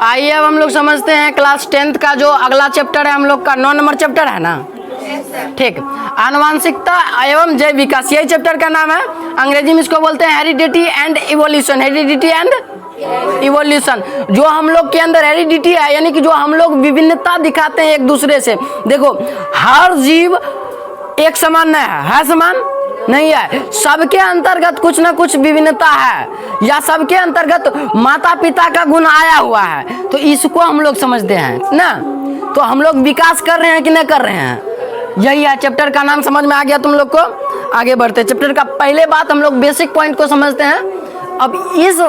आइए अब हम लोग समझते हैं क्लास 10th का जो अगला चैप्टर है हम लोग का 9 नंबर चैप्टर है ना। ठीक, आनुवंशिकता एवं जैव विकास, यही चैप्टर का नाम है। अंग्रेजी में इसको बोलते हैं heredity and evolution. Heredity and evolution, जो हम लोग के अंदर हेरिडिटी है, यानी कि जो हम लोग विभिन्नता दिखाते हैं एक दूसरे से। देखो, हर जीव एक समान नहीं है समान नहीं है, सबके अंतर्गत कुछ ना कुछ विभिन्नता है, या सबके अंतर्गत माता पिता का गुण आया हुआ है, तो इसको हम लोग समझते हैं ना। तो हम लोग विकास कर रहे हैं कि नहीं कर रहे हैं, यही है। चैप्टर का नाम समझ में आ गया तुम लोग को। आगे बढ़ते, चैप्टर का पहले बात हम लोग बेसिक पॉइंट को समझते हैं। अब इस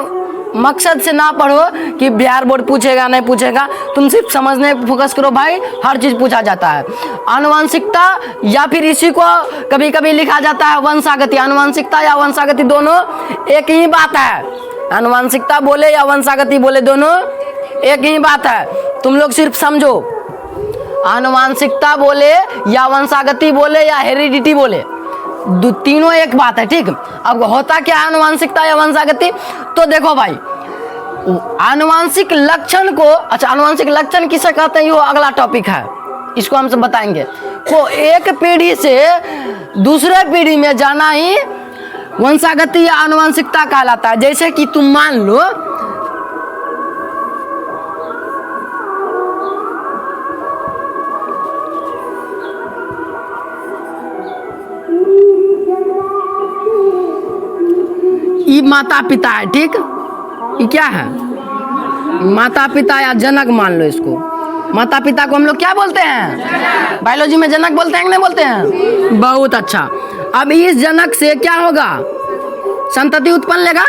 मकसद से ना पढ़ो कि बिहार बोर्ड पूछेगा नहीं पूछेगा, तुम सिर्फ समझने पे फोकस करो भाई, हर चीज पूछा जाता है। आनुवंशिकता, या फिर इसी को कभी कभी लिखा जाता है वंशागति। आनुवंशिकता या वंशागति दोनों एक ही बात है। आनुवंशिकता बोले या वंशागति बोले, दोनों एक ही बात है। तुम लोग सिर्फ समझो, आनुवंशिकता बोले या वंशागति बोले या हेरिडिटी बोले, तीनों एक बात है। ठीक, अब होता क्या है आनुवंशिकता या वंशागति, तो देखो भाई, आनुवंशिक लक्षण को, अच्छा आनुवंशिक लक्षण किसे कहते हैं, ये अगला टॉपिक है, इसको हम सब बताएंगे। को एक पीढ़ी से दूसरे पीढ़ी में जाना ही वंशागति या आनुवंशिकता कहलाता है। जैसे कि तुम मान लो, ये माता पिता है, ठीक, ये क्या है, माता पिता या जनक मान लो इसको। माता पिता को हम लोग क्या बोलते हैं, बायोलॉजी में जनक बोलते हैं कि नहीं बोलते हैं। बहुत अच्छा। अब इस जनक से क्या होगा, संतति उत्पन्न लेगा।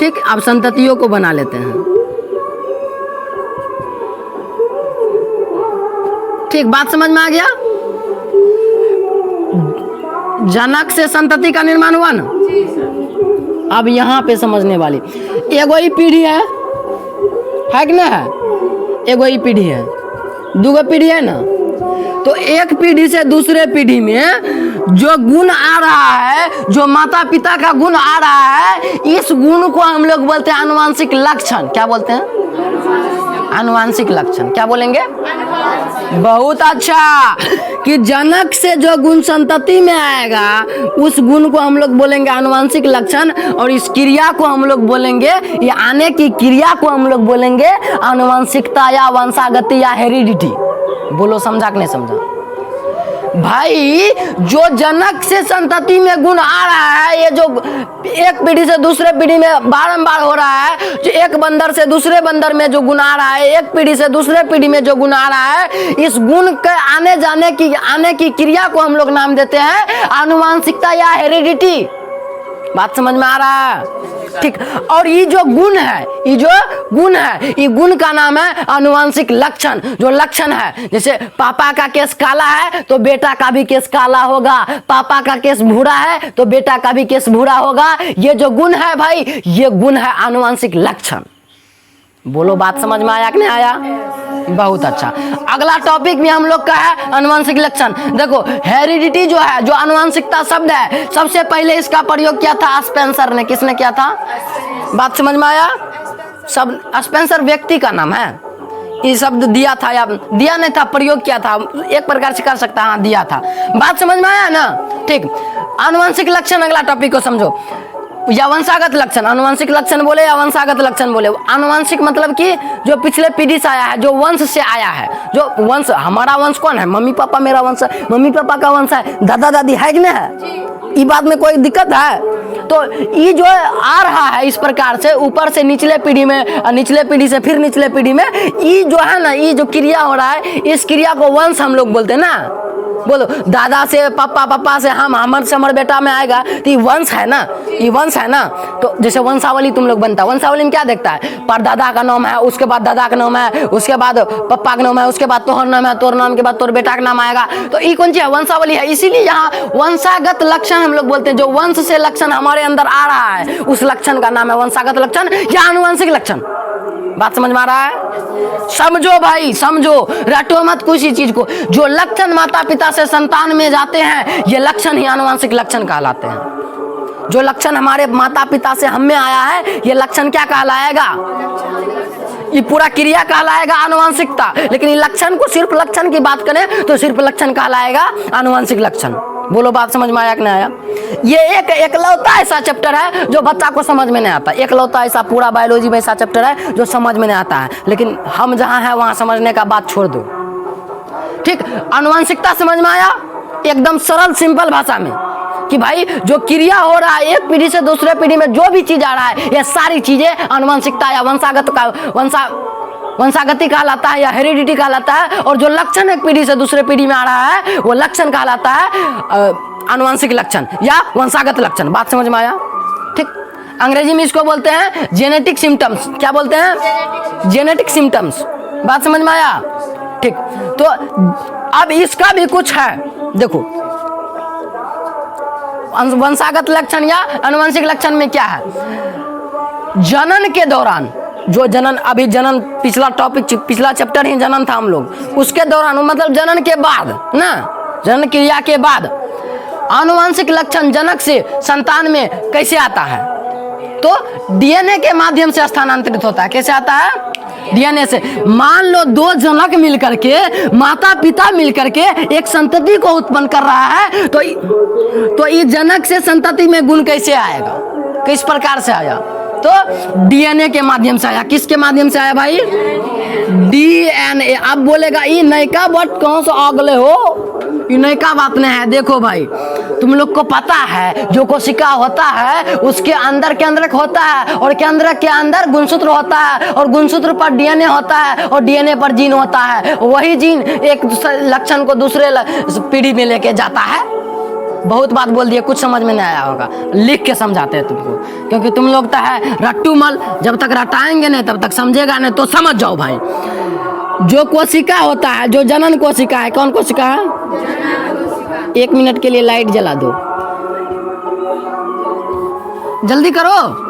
ठीक, अब संततियों को बना लेते हैं। ठीक, बात समझ में आ गया। जनक से संतति का निर्माण हुआ ना। अब यहाँ पे समझने वाली, एगो ही पीढ़ी है कि ना है, एगो ही पीढ़ी है, दूगो पीढ़ी है ना। तो एक पीढ़ी से दूसरे पीढ़ी में जो गुण आ रहा है, जो माता पिता का गुण आ रहा है, इस गुण को हम लोग बोलते हैं आनुवंशिक लक्षण। क्या बोलते हैं, आनुवंशिक लक्षण। क्या बोलेंगे, बहुत अच्छा, कि जनक से जो गुण संतति में आएगा उस गुण को हम लोग बोलेंगे आनुवंशिक लक्षण, और इस क्रिया को हम लोग बोलेंगे, ये आने की क्रिया को हम लोग बोलेंगे आनुवंशिकता या वंशागति या हेरिडिटी। बोलो समझा कि नहीं समझा भाई। जो जनक से संतति में गुण आ रहा है, ये जो एक पीढ़ी से दूसरे पीढ़ी में बारंबार हो रहा है, जो एक बंदर से दूसरे बंदर में जो गुण आ रहा है, एक पीढ़ी से दूसरे पीढ़ी में जो गुण आ रहा है, इस गुण के आने की क्रिया को हम लोग नाम देते हैं आनुवंशिकता या हेरिडिटी। बात समझ में आ रहा है, ठीक। और ये जो गुण है, ये गुण का नाम है आनुवंशिक लक्षण। जो लक्षण है, जैसे पापा का केस काला है तो बेटा का भी केस काला होगा, पापा का केस भूरा है तो बेटा का भी केस भूरा होगा। ये जो गुण है भाई, ये गुण है आनुवंशिक लक्षण। बोलो बात समझ में आया कि नहीं आया, बहुत अच्छा। अगला टॉपिक भी हम लोग का है आनुवंशिक लक्षण। देखो, हेरिडिटी जो है, जो आनुवंशिकता शब्द है, सबसे पहले इसका प्रयोग किया था स्पेंसर ने। किसने किया था, बात समझ में आया। सब स्पेंसर व्यक्ति का नाम है, ये शब्द दिया था, या दिया नहीं था, प्रयोग किया था, एक प्रकार से कर सकता है, हाँ दिया था। बात समझ में आया ना, ठीक। आनुवंशिक लक्षण, अगला टॉपिक को समझो, या वंशागत लक्षण। आनुवंशिक लक्षण बोले या वंशागत लक्षण बोले। आनुवंशिक मतलब कि जो पिछले पीढ़ी से आया है, जो वंश से आया है, जो वंश, हमारा वंश कौन है, मम्मी पापा मेरा वंश है, मम्मी पापा का वंश है, दादा दादी है कि नहीं है, ये बात में कोई दिक्कत है। तो ये जो आ रहा है इस प्रकार से, ऊपर से निचले पीढ़ी में, निचले पीढ़ी से फिर निचले पीढ़ी में, ये जो है ना, ये जो क्रिया हो रहा है, इस क्रिया को वंश हम लोग बोलते हैं ना। बोलो, दादा से पापा, पापा से हम, हमर से हमर बेटा में आएगा, तो ये वंश है ना, ये वंश है ना। तो जैसे वंशावली तुम लोग बनता है, वंशावली में क्या देखता है, परदादा का नाम है, उसके बाद दादा का नाम है, उसके बाद पप्पा का नाम है, उसके बाद तोहर नाम है, तोर नाम के बाद तोर बेटा का नाम आएगा। तो ये कौन सी है, वंशावली है। इसीलिए यहाँ वंशागत लक्षण हम लोग बोलते हैं। जो वंश से लक्षण हमारे अंदर आ रहा है, उस लक्षण का नाम है वंशागत लक्षण या आनुवंशिक लक्षण। बात समझ में आ रहा है, समझो भाई, समझो, रटो मत किसी चीज को। जो लक्षण माता पिता से संतान में जाते हैं, ये लक्षण ही आनुवंशिक लक्षण कहलाते हैं। जो लक्षण हमारे माता पिता से हम में आया है, ये लक्षण क्या कहलाएगा, ये पूरा क्रिया कहलाएगा आनुवंशिकता, लेकिन ये लक्षण को सिर्फ लक्षण की बात करें तो सिर्फ लक्षण कहलाएगा आनुवंशिक लक्षण। बोलो बात समझ में आया कि नहीं आया? ये एक एकलौता ऐसा चैप्टर है जो बच्चा को समझ में नहीं आता। एकलौता ऐसा पूरा बायोलॉजी में ऐसा चैप्टर है जो समझ में नहीं आता है, लेकिन हम जहाँ हैं वहाँ समझने का बात छोड़ दो। ठीक, आनुवंशिकता समझ में आया? एकदम सरल सिंपल भाषा में कि भाई जो क्रिया हो रहा है एक पीढ़ी से दूसरे पीढ़ी में, जो भी चीज आ रहा है, ये सारी चीजें आनुवंशिकता या वंशागति कहलाता है या हेरिडिटी कहलाता है। और जो लक्षण एक पीढ़ी से दूसरे पीढ़ी में आ रहा है वो लक्षण कहलाता है आनुवंशिक लक्षण या वंशागत लक्षण। बात समझ में आया? ठीक, अंग्रेजी में इसको बोलते हैं जेनेटिक सिम्टम्स। क्या बोलते हैं? Genetic symptoms. बात समझ में आया? ठीक, तो अब इसका भी कुछ है, देखो वंशागत लक्षण या आनुवंशिक लक्षण में क्या है। जनन के दौरान, जो जनन अभी जनन पिछला टॉपिक पिछला चैप्टर ही जनन था हम लोग, उसके दौरान मतलब जनन के बाद ना, जनन क्रिया के बाद आनुवंशिक लक्षण जनक से संतान में कैसे आता है? तो डीएनए के माध्यम से स्थानांतरित होता है। कैसे आता है? डीएनए से। मान लो दो जनक मिलकर के, माता पिता मिलकर के एक संतति को उत्पन्न कर रहा है, तो इस जनक से संतति में गुण कैसे आएगा? किस प्रकार से आया? तो डीएनए के माध्यम से आया। किसके माध्यम से आया भाई? डीएनए। अब बोलेगा ये नयका बट कौन सा अगले हो, ये नयका बात नहीं है। देखो भाई, तुम लोग को पता है जो कोशिका होता है उसके अंदर केंद्रक होता है, और केंद्रक के अंदर गुणसूत्र होता है, और गुणसूत्र पर डीएनए होता है, और डीएनए पर जीन होता है। वही जीन एक लक्षण को दूसरे पीढ़ी में लेके जाता है। बहुत बात बोल दिए, कुछ समझ में नहीं आया होगा, लिख के समझाते हैं तुमको, क्योंकि तुम लोग तो है रट्टू मल, जब तक रटाएंगे नहीं तब तक समझेगा नहीं। तो समझ जाओ भाई, जो कोशिका होता है, जो जनन कोशिका है, कौन कोशिका है? 1 मिनट के लिए लाइट जला दो, जल्दी करो।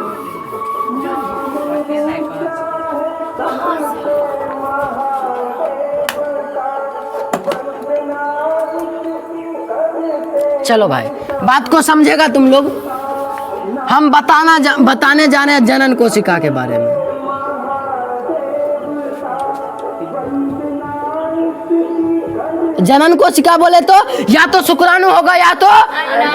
चलो भाई, बात को समझेगा तुम लोग। हम बताने जा रहे हैं जनन कोशिका के बारे में। जनन कोशिका बोले तो या तो शुक्राणु होगा या तो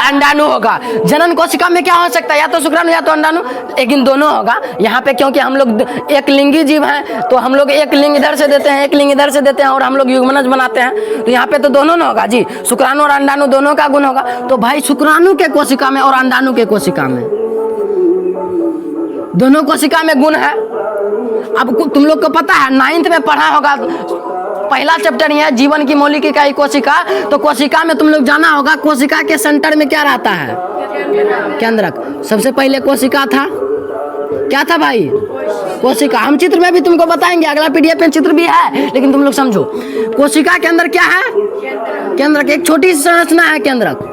अंडाणु होगा। जनन कोशिका में क्या हो सकता है? या तो शुक्राणु या तो अंडाणु, लेकिन दोनों होगा। यहाँ पे क्योंकि हम लोग एक लिंगी जीव हैं, तो हम लोग एक लिंग इधर से देते हैं, एक लिंग इधर से देते हैं, और हम लोग युग्मनज बनाते हैं। तो यहाँ पे तो दोनों ना होगा जी, शुक्राणु और अंडाणु दोनों का गुण होगा। तो भाई शुक्राणु के कोशिका में और अंडाणु के कोशिका में, दोनों कोशिका में गुण है। अब तुम लोग को पता है 9th में पढ़ा होगा, पहला चैप्टर ही है जीवन की मौलिक इकाई कोशिका। तो कोशिका में तुम लोग जाना होगा, कोशिका के सेंटर में क्या रहता है? केंद्रक। सबसे पहले कोशिका था, क्या था भाई? कोशिका। हम चित्र में भी तुमको बताएंगे, अगला पीडीएफ में चित्र भी है, लेकिन तुम लोग समझो कोशिका के अंदर क्या है? केंद्रक। एक छोटी सी संरचना है केंद्रक।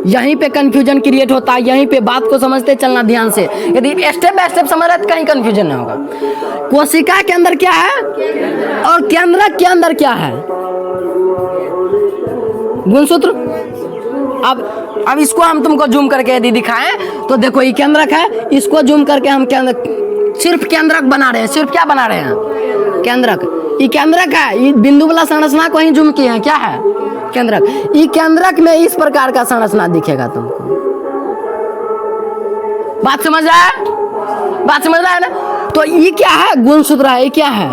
यहीं पे कंफ्यूजन क्रिएट होता है, यहीं पे बात को समझते चलना ध्यान से। यदि स्टेप बाय स्टेप समझ रहे तो कहीं कंफ्यूजन नहीं होगा। कोशिका के अंदर क्या है और केंद्रक के अंदर क्या है? गुणसूत्र। अब इसको हम तुमको जूम करके यदि दिखाएं तो देखो ये केंद्रक है, इसको जूम करके हम सिर्फ केंद्रक बना रहे हैं। सिर्फ क्या बना रहे हैं? केंद्रक। ये केंद्रक है, ये बिंदु वाला संरचना को ही जूम किए हैं। क्या है? केंद्रक। ये केंद्रक में इस प्रकार का संरचना दिखेगा तुमको। बात समझ रहा है? बात समझ रहा है ना? तो ये क्या है? गुणसूत्र है। ये क्या है?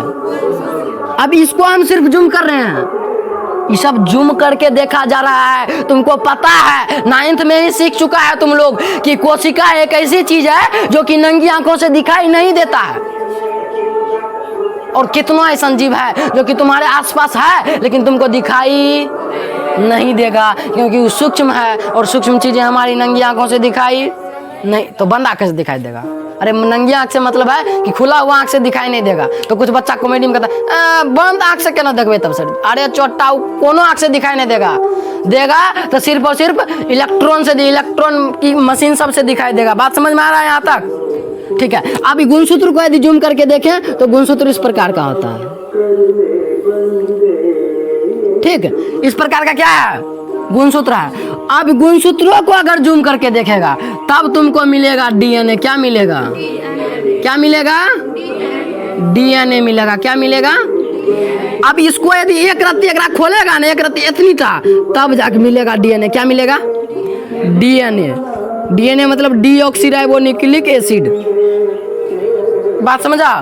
अब इसको हम सिर्फ जूम कर रहे हैं, ये सब जूम करके देखा जा रहा है। तुमको पता है 9th में ही सीख चुका है तुम लोग कि कोशिका एक ऐसी चीज है जो कि नंगी आंखों से दिखाई नहीं देता है। और कितना ऐसा जीव है जो कि तुम्हारे आसपास है लेकिन तुमको दिखाई नहीं देगा, क्योंकि वो सूक्ष्म है, और सूक्ष्म चीजें हमारी नंगी आंखों से दिखाई नहीं, तो बंद आंख से दिखाई देगा। अरे नंगी आंख से मतलब है कि खुला हुआ आंख से दिखाई नहीं देगा। तो कुछ बच्चा कॉमेडी में कहता है बंद आंख से क्या देखबे तब से। अरे चोटा, कोनो आंख से दिखाई नहीं देगा तो सिर्फ और सिर्फ इलेक्ट्रॉन से, इलेक्ट्रॉन की मशीन सब से दिखाई देगा। बात समझ में आ रहा है यहाँ तक? ठीक है। अब गुणसूत्र को यदि जूम करके देखें तो गुणसूत्र इस प्रकार का होता है। ठीक है, इस प्रकार का क्या है? गुणसूत्र है। अब गुणसूत्रों को अगर जूम करके देखेगा तब तुमको मिलेगा डीएनए। क्या मिलेगा? क्या मिलेगा? डीएनए मिलेगा। क्या मिलेगा? अब इसको यदि एक रत्ती एक खोलेगा ना, एक रत्ती इतनी था, तब जाके मिलेगा डीएनए। क्या मिलेगा? डीएनए। डीएनए मतलब डीऑक्सीराइबोन्यूक्लिक एसिड। बात समझा?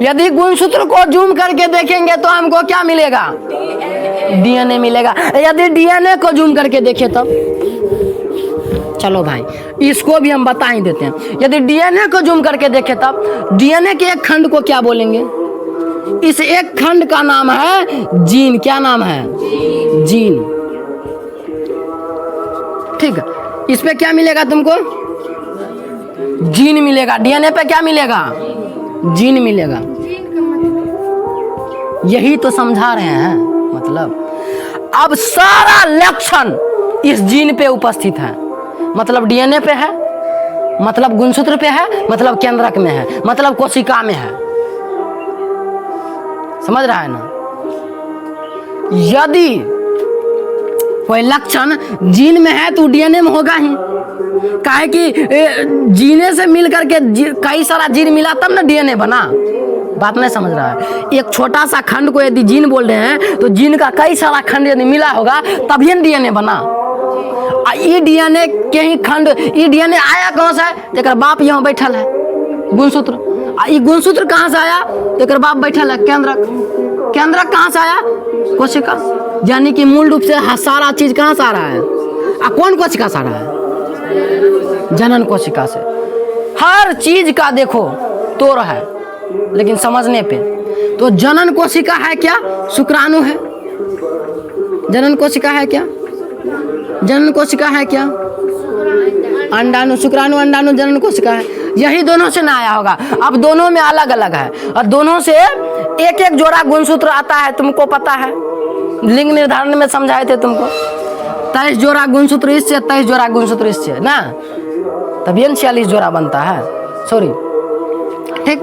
यदि गुणसूत्र को जूम करके देखेंगे तो हमको क्या मिलेगा? डीएनए मिलेगा। यदि डीएनए को जूम करके देखें तब, चलो भाई इसको भी हम बता ही देते हैं। यदि डीएनए को जूम करके देखें तब डीएनए के एक खंड को क्या बोलेंगे? इस एक खंड का नाम है जीन। क्या नाम है? जीन। ठीक है, इस पे क्या मिलेगा तुमको? जीन मिलेगा। डीएनए पे क्या मिलेगा? जीन मिलेगा। यही तो समझा रहे हैं। मतलब अब सारा लक्षण इस जीन पे उपस्थित है। मतलब डीएनए पे है, मतलब गुणसूत्र पे है, मतलब केंद्रक में है, मतलब कोशिका में है। समझ रहा है ना? यदि कोई लक्षण जीन में है तो डीएनए में होगा ही। काहे कि जीने से मिल करके कई सारा जीन मिला तब ना डीएनए बना। बात नहीं समझ रहा है? एक छोटा सा खंड को यदि जीन बोल रहे हैं तो जीन का कई सारा खंड यदि मिला होगा तभी डीएनए बना। ये डीएनए के ही खंड, ये डीएनए आया कहाँ से? तेकर बाप यहाँ बैठल है, गुणसूत्र। ये गुणसूत्र कहाँ से आया? तेकर बाप बैठल है, केंद्रक। केंद्रक कहाँ से आया? कोशिका। यानी कि मूल रूप से सारा चीज कहाँ से आ रहा है? कौन कोशिका से आ रहा है? जनन कोशिका से। हर चीज का देखो तोड़ है, लेकिन समझने पे तो जनन कोशिका है क्या? शुक्राणु है। जनन कोशिका है क्या? जनन कोशिका है क्या? अंडाणु। शुक्राणु, अंडाणु, जनन कोशिका है। यही दोनों से ना आया होगा। अब दोनों में अलग अलग है और दोनों से एक एक जोड़ा गुणसूत्र आता है। तुमको पता है, लिंग निर्धारण में समझाए थे तुमको। 23 जोड़ा गुणसूत्र इससे, 23 जोड़ा गुणसूत्र इससे ना, तभी 46 जोड़ा बनता है। सॉरी, ठीक।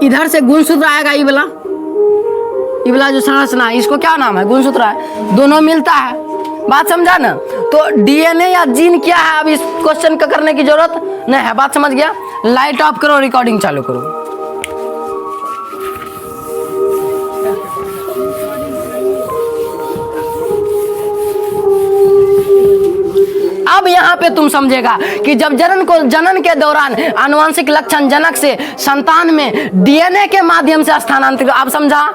इधर से गुणसूत्र आएगा, ये वाला जो संरचना, इसको क्या नाम है? गुणसूत्र है। दोनों मिलता है। बात समझा ना? तो डीएनए या जीन क्या है? अब इस क्वेश्चन का करने की जरूरत नहीं है। बात समझ गया? लाइट ऑफ करो, रिकॉर्डिंग चालू करो। अब यहाँ पे तुम समझेगा कि जब जनन के दौरान आनुवंशिक लक्षण जनक से संतान में डीएनए के माध्यम से स्थानांतरित। आप समझा?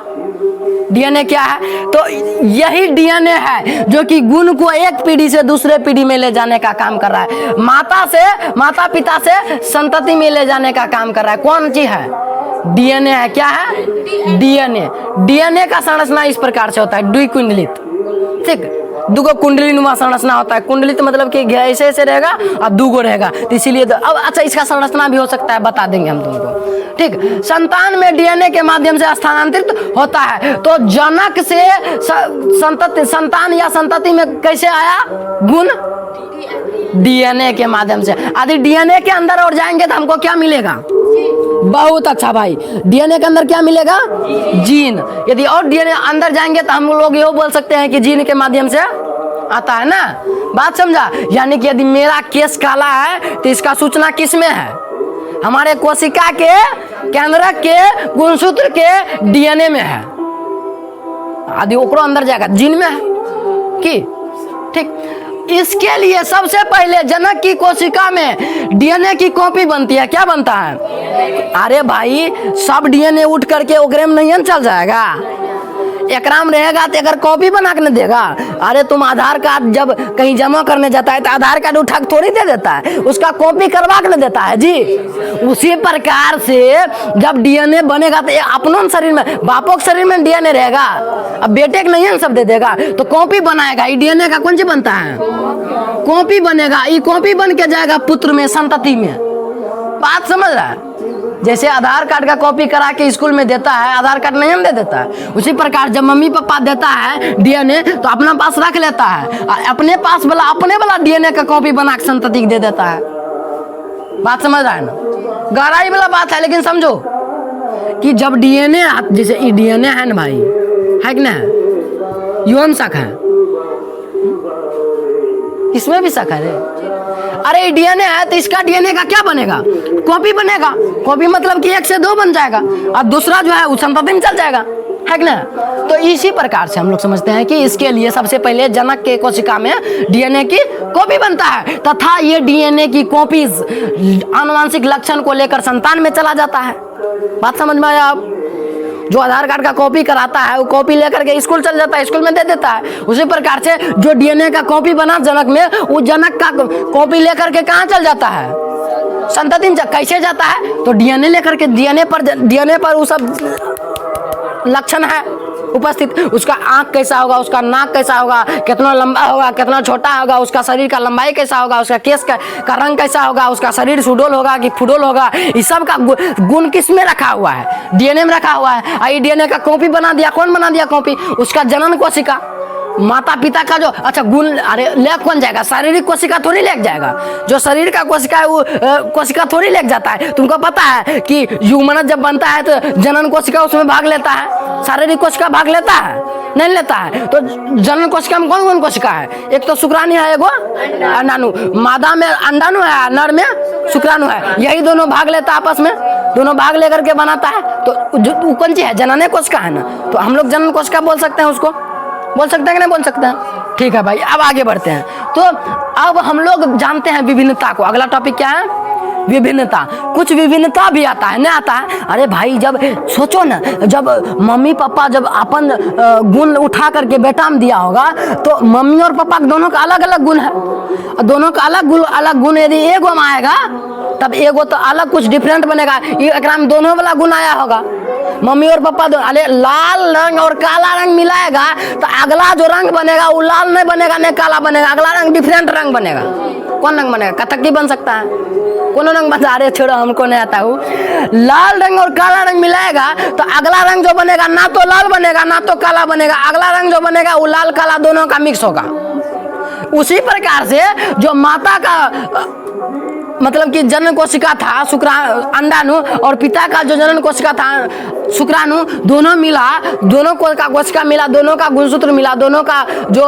डीएनए क्या है? तो यही डीएनए है जो कि गुण को एक पीढ़ी से दूसरे पीढ़ी में ले जाने का काम कर रहा है। माता पिता से संतति में ले जाने का काम कर रहा है। कौन चीज है? डीएनए है। क्या है? डीएनए का संरचना इस प्रकार से होता है, द्विकुंडलित। ठीक, दुगो कुंडली नुमा संरचना होता है। कुंडलित मतलब कि ऐसे ऐसे रहेगा और दुगो रहेगा, तो इसीलिए अब अच्छा इसका संरचना भी हो सकता है, बता देंगे हम तुमको। ठीक, संतान में डीएनए के माध्यम से स्थानांतरित होता है। तो जनक से संतान या संतति में कैसे आया गुण? डीएनए के माध्यम से। यदि डीएनए के अंदर और जाएंगे तो हमको क्या मिलेगा? बहुत अच्छा भाई, डीएनए के अंदर क्या मिलेगा? जीन। यदि और डीएनए अंदर जाएंगे तो हम लोग ये बोल सकते हैं कि जीन के माध्यम से आता है ना। बात समझा? यानी कि यदि मेरा केस काला है तो इसका सूचना किस में है? हमारे कोशिका के केंद्रक के गुणसूत्र के डीएनए में है। यदि ओकरो अंदर जाएगा जीन में है कि ठीक। इसके लिए सबसे पहले जनक की कोशिका में डीएनए की कॉपी बनती है। क्या बनता है? अरे भाई, सब डीएनए उठ करके ओकरे में नहीं चल जाएगा। एकराम रहेगा तो अगर कॉपी बना के न देगा। अरे तुम आधार कार्ड जब कहीं जमा करने जाता है तो आधार कार्ड उठा के थोड़ी दे देता है, उसका कॉपी करवा के न देता है जी। उसी प्रकार से जब डीएनए बनेगा तो अपनों शरीर में, बापों के शरीर में डीएनए रहेगा, अब बेटे के नहीं सब दे देगा तो कॉपी बनाएगा। ये डीएनए का कौन सी बनता है? कॉपी बनेगा। ये कॉपी बन के जाएगा पुत्र में, संतति में। बात समझ रहा है? जैसे आधार कार्ड का कॉपी करा के स्कूल में देता है, आधार कार्ड नहीं हम दे देता है, उसी प्रकार जब मम्मी पापा देता है डीएनए तो अपना पास रख लेता है, अपने पास वाला अपने वाला डीएनए का कॉपी बना के संतति दे देता है। बात समझ रहा है ना? गहराई वाला बात है, लेकिन समझो कि जब डीएनए, जैसे ये डीएनए है ना भाई, है कि ना? यौन शाखा है, इसमें भी शाखा है। अरे डीएनए है तो इसका डीएनए का क्या बनेगा, कॉपी बनेगा। कॉपी मतलब कि 1 से 2 बन जाएगा और दूसरा जो है वो संतति में चल जाएगा, है कि ना। तो इसी प्रकार से हम लोग समझते हैं कि इसके लिए सबसे पहले जनक के कोशिका में डीएनए की कॉपी बनता है तथा ये डीएनए की कॉपीज आनुवंशिक लक्षण को लेकर संतान में चला जाता है। बात समझ में आया आप। जो आधार कार्ड का कॉपी कराता है वो कॉपी लेकर के स्कूल चल जाता है, स्कूल में दे देता है। उसी प्रकार से जो डीएनए का कॉपी बना जनक में, वो जनक का कॉपी लेकर के कहाँ चल जाता है, संतति में। कैसे जाता है तो डीएनए लेकर के, डीएनए पर वो सब लक्षण है उपस्थित। उसका आँख कैसा होगा, उसका नाक कैसा होगा, कितना लंबा होगा, कितना छोटा होगा, उसका शरीर का लंबाई कैसा होगा, उसका केस का रंग कैसा होगा, उसका शरीर सुडोल होगा कि फुडोल होगा, इस सब का गुण किस में रखा हुआ है, डीएनए में रखा हुआ है। आई डीएनए का कॉपी बना दिया, कौन बना दिया कॉपी, उसका जनन कोशिका, माता पिता का जो अच्छा गुण, अरे लेख कौन जाएगा, शारीरिक कोशिका थोड़ी लेक जाएगा। जो शरीर का कोशिका है वो कोशिका थोड़ी लेक जाता है। तुमको पता है कि युगमनस जब बनता है तो जनन कोशिका उसमें भाग लेता है, शारीरिक कोशिका भाग लेता है, नहीं लेता है। तो जनन कोशिका में कौन कौन कोशिका है, एक तो शुक्राणु है, एगो अंडाणु, मादा में अंडाणु है, नर में शुक्राणु है, यही दोनों भाग लेता है आपस में, दोनों भाग लेकर के बनाता है। तो जो कौन सी है, जनन कोशिका है ना, तो हम लोग जनन कोशिका बोल सकते हैं, उसको बोल सकते हैं कि नहीं बोल सकते हैं। ठीक है भाई, अब आगे बढ़ते हैं। तो अब हम लोग जानते हैं विभिन्नता को। अगला टॉपिक क्या है, विभिन्नता। कुछ विभिन्नता भी आता है, नहीं आता है। अरे भाई जब सोचो ना, जब मम्मी पापा जब अपन गुण उठा करके बेटा में दिया होगा तो मम्मी और पापा दोनों का अलग अलग गुण है, दोनों का अलग गुण यदि एगो में आएगा तब एगो तो अलग कुछ डिफरेंट बनेगा। एक में दोनों वाला गुण आया होगा, मम्मी और पापा दोनों। अरे लाल रंग और काला रंग मिलाएगा तो अगला जो रंग बनेगा वो लाल नहीं बनेगा, नहीं काला बनेगा, अगला रंग डिफरेंट रंग बनेगा। कौन रंग बनेगा, कथक बन सकता है, कौन रंग बता रहे, छोड़ो हमको नहीं आता हूँ। लाल रंग और काला रंग मिलाएगा तो अगला रंग जो बनेगा ना तो लाल बनेगा ना तो काला बनेगा, अगला रंग जो बनेगा वो लाल काला दोनों का मिक्स होगा। उसी प्रकार से जो माता का मतलब कि जनन कोशिका था अंडाणु और पिता का जो जनन कोशिका था शुक्राणु, दोनों मिला, दोनों का कोशिका मिला, दोनों का गुणसूत्र मिला, दोनों का जो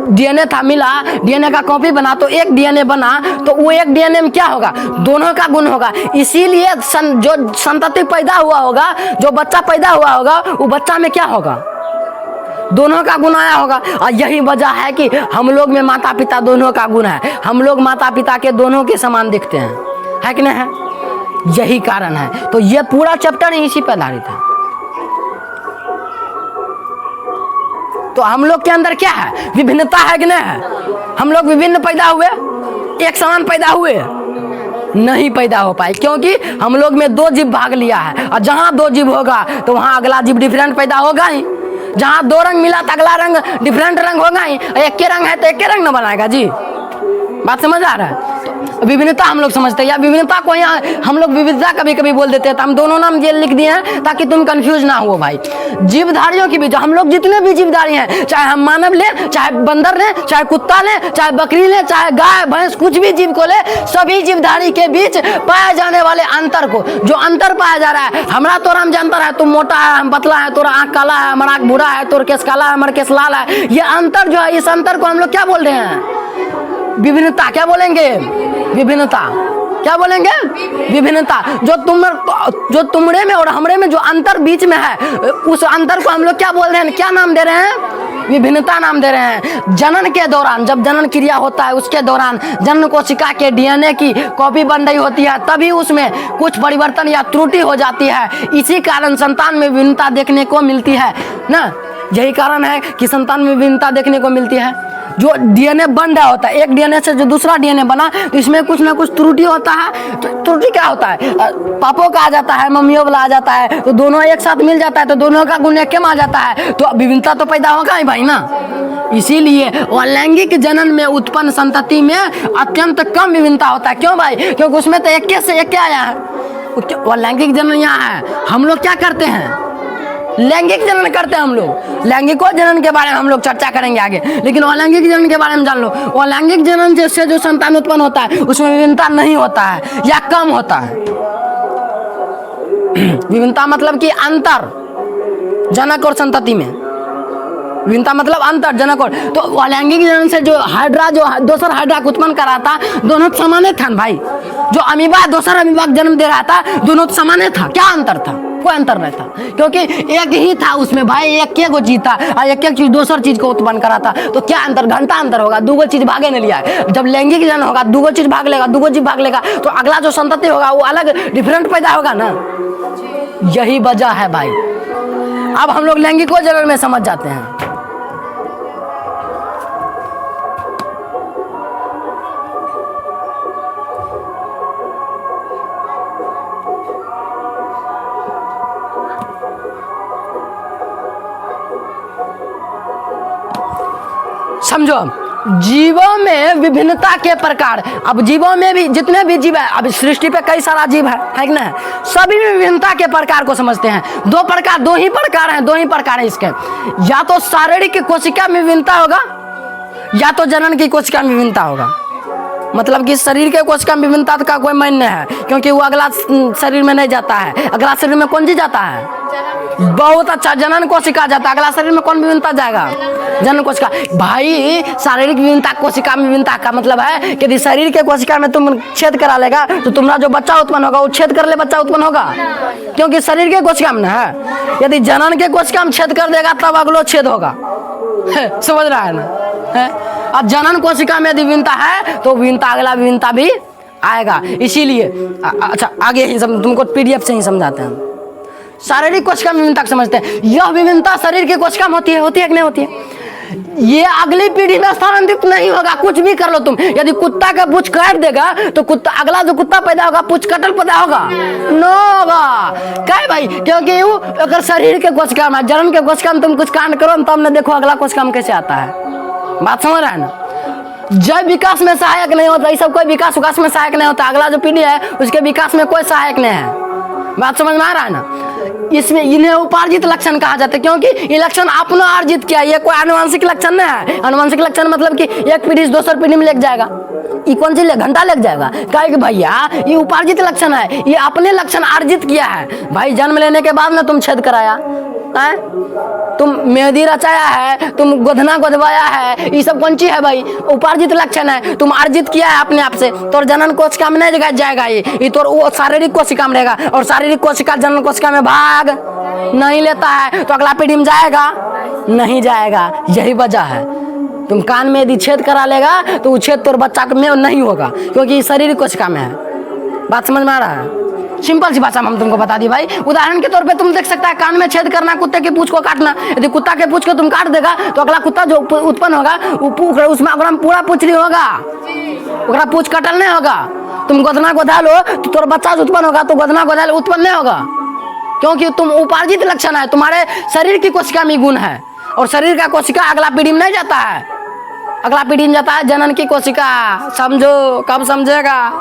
डीएनए था मिला, डीएनए का कॉपी बना तो एक डीएनए बना। तो वो एक डीएनए में क्या होगा, दोनों का गुण होगा। इसीलिए जो संतति पैदा हुआ होगा, जो बच्चा पैदा हुआ होगा, वो बच्चा में क्या होगा, दोनों का गुण आया होगा। और यही वजह है कि हम लोग में माता पिता दोनों का गुण है, हम लोग माता पिता के दोनों के समान दिखते हैं, है कि नहीं है, यही कारण है। तो ये पूरा चैप्टर इसी पर आधारित है। तो हम लोग के अंदर क्या है, विभिन्नता है कि नहीं है। हम लोग विभिन्न पैदा हुए, एक समान पैदा हुए नहीं पैदा हो पाए, क्योंकि हम लोग में 2 जीव भाग लिया है। और जहाँ 2 जीव होगा तो वहाँ अगला जीव डिफरेंट पैदा होगा ही। जहाँ 2 रंग मिला तो अगला रंग डिफरेंट रंग होगा ही। एक के रंग है तो एक के रंग न बनाएगा जी। बात समझ आ रहा है। तो विभिन्नता हम लोग समझते हैं, या विभिन्नता को यहाँ हम लोग विविधता कभी कभी बोल देते हैं। तो हम दोनों नाम ये लिख दिए हैं ताकि तुम कंफ्यूज ना हो भाई। जीवधारियों की भी, जो हम लोग जितने भी जीवधारी हैं, चाहे हम मानव लें, चाहे बंदर लें, चाहे कुत्ता लें, चाहे बकरी लें, चाहे गाय भैंस, कुछ भी जीव को ले, सभी जीवधारी के बीच पाए जाने वाले अंतर को, जो अंतर पाया जा रहा है, हमारा तोरा में अंतर है, तुम मोटा है हम पतला है, तोरा आँख काला है हमारा आँख भूरा है, तोर केस काला है हमारा केस लाल है, ये अंतर जो है, इस अंतर को हम लोग क्या बोल रहे हैं, विभिन्नता। क्या बोलेंगे, विभिन्नता। क्या बोलेंगे, विभिन्नता। जो तुमरे में और हमरे में जो अंतर बीच में है, उस अंतर को हम लोग क्या बोल रहे हैं, क्या नाम दे रहे हैं, विभिन्नता नाम दे रहे हैं। जनन के दौरान, जब जनन क्रिया होता है उसके दौरान जनन कोशिका के डीएनए की कॉपी बन रही होती है, तभी उसमें कुछ परिवर्तन या त्रुटि हो जाती है। इसी कारण संतान में विभिन्नता देखने को मिलती है ना। यही कारण है कि संतान में विभिन्नता देखने को मिलती है। जो डीएनए बन रहा होता है, एक डीएनए से जो दूसरा डीएनए बना, तो इसमें कुछ ना कुछ त्रुटि होता है। तो त्रुटि क्या होता है, पापों का आ जाता है, मम्मियों वाला आ जाता है, तो दोनों एक साथ मिल जाता है, तो दोनों का गुण एक में आ जाता है, तो विभिन्नता तो पैदा होगा ही भाई ना। इसीलिए अलैंगिक जनन में उत्पन्न संतति में अत्यंत कम विभिन्नता होता है। क्यों भाई, क्योंकि उसमें तो एक से एक आया है। अलैंगिक जनन यहाँ है। हम लोग क्या करते हैं, लैंगिक जनन करते हैं हम लोग। लैंगिको जनन के बारे में हम लोग चर्चा करेंगे आगे, लेकिन अलैंगिक जनन के बारे में जान लो। अलैंगिक जनन जैसे जो संतान उत्पन्न होता है उसमें विभिन्नता नहीं होता है या कम होता है। विभिन्नता मतलब कि अंतर जनक और संतति में, विभिन्नता मतलब अंतर, जनक और तो अलैंगिक जनन से जो हाइड्रा जो दोसर हाइड्रा को उत्पन्न करा था, दोनों समान था ना भाई। जो अमीबा दोसर अमीबा जन्म दे रहा था, दोनों समान था, क्या अंतर था? कोई अंतर नहीं था, क्योंकि एक ही था उसमें भाई, एक एक जीता और एक एक चीज दोसर चीज को उत्पन्न करा था। तो क्या अंतर, घंटा अंतर होगा, दूगो चीज भागे नहीं लिया है। जब लैंगिक जनन होगा, दूगो चीज भाग लेगा, दूगो चीज भाग लेगा, तो अगला जो संतति होगा वो अलग डिफरेंट पैदा होगा ना। यही वजह है भाई। अब हम लोग लैंगिक जनन में समझ जाते हैं। समझो, जीवों में विभिन्नता के प्रकार। अब जीवों में भी जितने भी जीव है, अब सृष्टि पे कई सारा जीव है कि ना, सभी में विभिन्नता के प्रकार को समझते हैं। दो ही प्रकार है इसके। या तो शारीरिक कोशिका में विभिन्नता होगा, या तो जनन की कोशिका में विभिन्नता होगा। मतलब कि शरीर के कोशिका में विभिन्नता का कोई मायने है, क्योंकि वो अगला शरीर में नहीं जाता है। अगला शरीर में कौन जी जाता है? बहुत अच्छा, जनन कोशिका जाता है। अगला शरीर में कौन विभिन्नता जाएगा? जनन कोशिका। भाई शारीरिक विभिन्नता कोशिका में विभिन्नता का मतलब है कि यदि शरीर के कोशिका में तुम छेद करा लेगा तो तुम्हारा जो बच्चा उत्पन्न होगा वो छेद कर ले बच्चा उत्पन्न होगा, क्योंकि शरीर के कोशिका में है। यदि जनन के कोशिका में छेद कर देगा तब अगलो छेद होगा। समझ रहा है ना? और जनन कोशिका में यदि विभिन्नता है तो विभिन्नता अगला विभिन्नता भी आएगा। इसीलिए अच्छा आगे ही तुमको पीडीएफ से ही समझाते हैं। शारीरिक कोशिका में विभिन्नता समझते हैं। यह विभिन्नता शरीर के कोशिका में होती है कि नहीं होती है? ये अगली पीढ़ी में स्थानांतरित नहीं होगा, कुछ भी कर लो तुम। यदि कुत्ता का पूंछ काट देगा तो कुत्ता अगला जो कुत्ता पैदा होगा पूंछ कटल पैदा होगा न होगा। क्या भाई? क्योंकि वो अगर शरीर के कोशिका में, जनन के कोशिका में तुम कुछ कांड करो तब न देखो अगला कोशिका में कैसे आता है। बात समझ रहा है ना? जब विकास में सहायक नहीं होता, ये सब कोई विकास में सहायक नहीं होता। अगला जो पीढ़ी है उसके विकास में कोई सहायक नहीं है। बात समझ में आ रहा है ना? इसमें इन्हें उपार्जित लक्षण कहा जाता है, क्योंकि ये लक्षण अपना अर्जित किया। ये कोई आनुवंशिक लक्षण नहीं है। आनुवंशिक लक्षण मतलब कि एक पीढ़ी से दूसर पीढ़ी में लग जाएगा। ये कौन सी घंटा लग जाएगा? कहे कि भैया ये उपार्जित लक्षण है, ये अपने लक्षण अर्जित किया है। भाई जन्म लेने के बाद में तुम छेद कराया है, तुम मेहंदी रचाया है, तुम गोधना गोधवाया है, ये सब कौन सी है भाई? उपार्जित लक्षण है। तुम अर्जित किया है अपने आप से। तो जनन कोशिका में नहीं जाएगा, ये तो वो शारीरिक कोशिका में रहेगा। और शारीरिक कोशिका जनन कोशिका में भाग नहीं लेता है, तो अगला पीढ़ी में जाएगा नहीं जाएगा। यही वजह है। तुम कान में यदि छेद करा लेगा तो वो छेद तो बच्चा में नहीं होगा, क्योंकि शारीरिक कोशिका में है। बात समझ में आ रहा है? सिंपल सी भाषा में हम तुमको बता दी भाई। उदाहरण के तौर पे तुम देख सकता है, कान में छेद करना, कुत्ते के पूंछ को काटना। यदि कुत्ता के पूंछ को तुम काट देगा तो अगला कुत्ता जो उत्पन्न होगा वो उसमें पूरा पूंछ नहीं होगा, ओकरा पूंछ कटल नहीं होगा। तुम गोधना गोधा लो तो तोर बच्चा उत्पन्न होगा, तो गोधना गोधा उत्पन्न नहीं होगा, क्योंकि तुम उपार्जित लक्षण है। तुम्हारे शरीर की कोशिका में गुण है, और शरीर का कोशिका अगला पीढ़ी में नहीं जाता है। अगला पीढ़ी में जाता है जनन की कोशिका। समझो, कब समझेगा?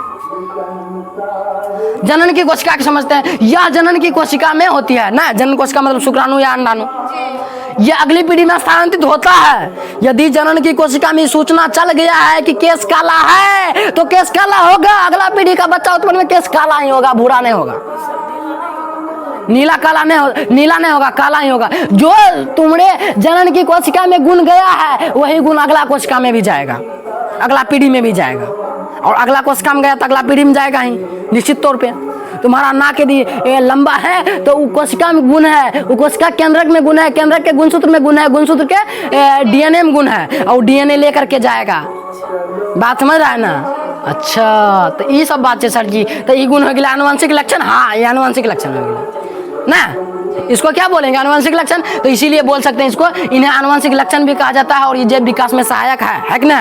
जनन की कोशिका के समझते हैं। यह जनन की कोशिका में होती है ना। जनन कोशिका मतलब शुक्राणु या अंडाणु। यह अगली पीढ़ी में स्थानांतरित होता है। यदि जनन की कोशिका में सूचना चल गया है कि केस काला है तो केस काला होगा। अगला पीढ़ी का बच्चा उत्पन्न में केस काला ही होगा, भूरा नहीं होगा। नीला नहीं होगा, काला ही होगा। जो तुम्हारे जनन की कोशिका में गुण गया है वही गुण अगला कोशिका में भी जाएगा, अगला पीढ़ी में भी जाएगा। और अगला कोशिका में गया तो अगला पीढ़ी में जाएगा ही निश्चित तौर पे। तुम्हारा नाक यदि लंबा है तो वो कोशिका में गुण है, वो कोशिका केंद्रक में गुण है, केंद्रक के गुणसूत्र में गुण है, गुणसूत्र के डीएनए में गुण है, और डीएनए लेकर के जाएगा। बात समझ रहा है ना? अच्छा, तो ये सब बात है सर जी। तो ये गुण हो गया आनुवंशिक लक्षण। हाँ, ये आनुवंशिक लक्षण हो गया ना। इसको क्या बोलेंगे? आनुवंशिक लक्षण। तो इसीलिए बोल सकते हैं इसको, इन्हें आनुवंशिक लक्षण भी कहा जाता है। और ये जैव विकास में सहायक है कि ना?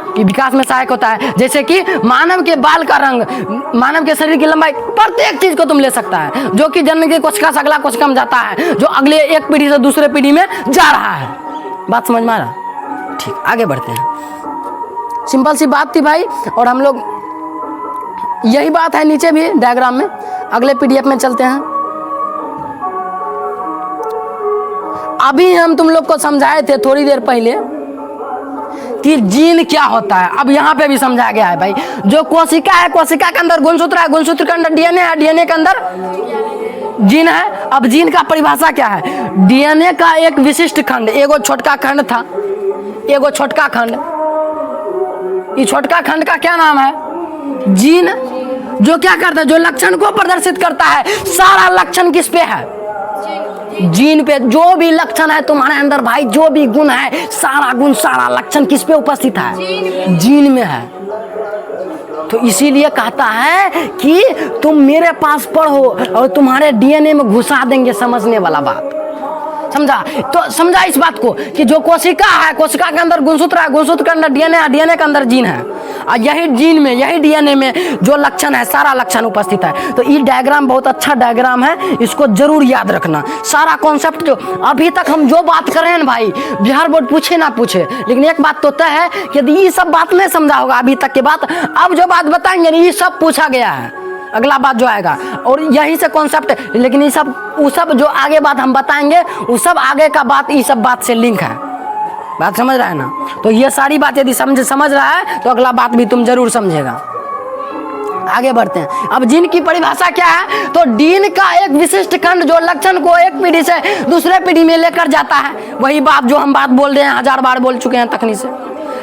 कि विकास में सहायक होता है। जैसे कि मानव के बाल का रंग, मानव के शरीर की लंबाई, प्रत्येक चीज को तुम ले सकता है, जो कि जनन की कोशिका से अगला कोशिका में जाता है, जो अगले एक पीढ़ी से दूसरे पीढ़ी में जा रहा है। बात समझ में आ रहा? ठीक, आगे बढ़ते हैं। सिंपल सी बात थी भाई। और हम लोग यही बात है नीचे भी डायग्राम में। अगले पीडीएफ में चलते हैं। अभी हम तुम लोग को समझाए थे थोड़ी देर पहले कि जीन क्या होता है। अब यहाँ पे भी समझा गया है भाई। जो कोशिका है, कोशिका के अंदर गुणसूत्र है, गुणसूत्र के अंदर डीएनए है, डीएनए के अंदर जीन है। अब जीन का परिभाषा क्या है? डीएनए का एक विशिष्ट खंड, एगो छोटका खंड था, एगो छोटका खंड। ये छोटका खंड का क्या नाम है? जीन। जो क्या करता है? जो लक्षण को प्रदर्शित करता है। सारा लक्षण किस पे है? जीन पे। जो भी लक्षण है तुम्हारे अंदर भाई, जो भी गुण है, सारा गुण सारा लक्षण किस पे उपस्थित है? जीन में है। तो इसीलिए कहता है कि तुम मेरे पास पढ़ो और तुम्हारे डीएनए में घुसा देंगे। समझने वाला बात समझा? तो समझा इस बात को कि जो कोशिका है, कोशिका के अंदर गुणसूत्र है, गुणसूत्र के अंदर डीएनए है, डीएनए के अंदर जीन है, और यही जीन में, यही डीएनए में जो लक्षण है, सारा लक्षण उपस्थित है। तो ये डायग्राम बहुत अच्छा डायग्राम है, इसको जरूर याद रखना। सारा कॉन्सेप्ट जो अभी तक हम जो बात कर रहे हैं भाई, बिहार बोर्ड पूछे ना पूछे, लेकिन एक बात तो तय है कि यदि ये सब बात नहीं समझा होगा अभी तक की बात, अब जो बात बताएंगे ये सब पूछा गया है, अगला बात जो आएगा, और यहीं से कॉन्सेप्ट। लेकिन ये सब, वो सब जो आगे बात हम बताएंगे, वो सब आगे का बात इस सब बात से लिंक है। बात समझ रहा है ना? तो ये सारी बात यदि समझ रहा है तो अगला बात भी तुम जरूर समझेगा। आगे बढ़ते हैं। अब जीन की परिभाषा क्या है? तो जीन का एक विशिष्ट खंड जो लक्षण को एक पीढ़ी से दूसरे पीढ़ी में लेकर जाता है। वही बात जो हम बात बोल रहे हैं, 1000 बार बोल चुके हैं तकनीक से,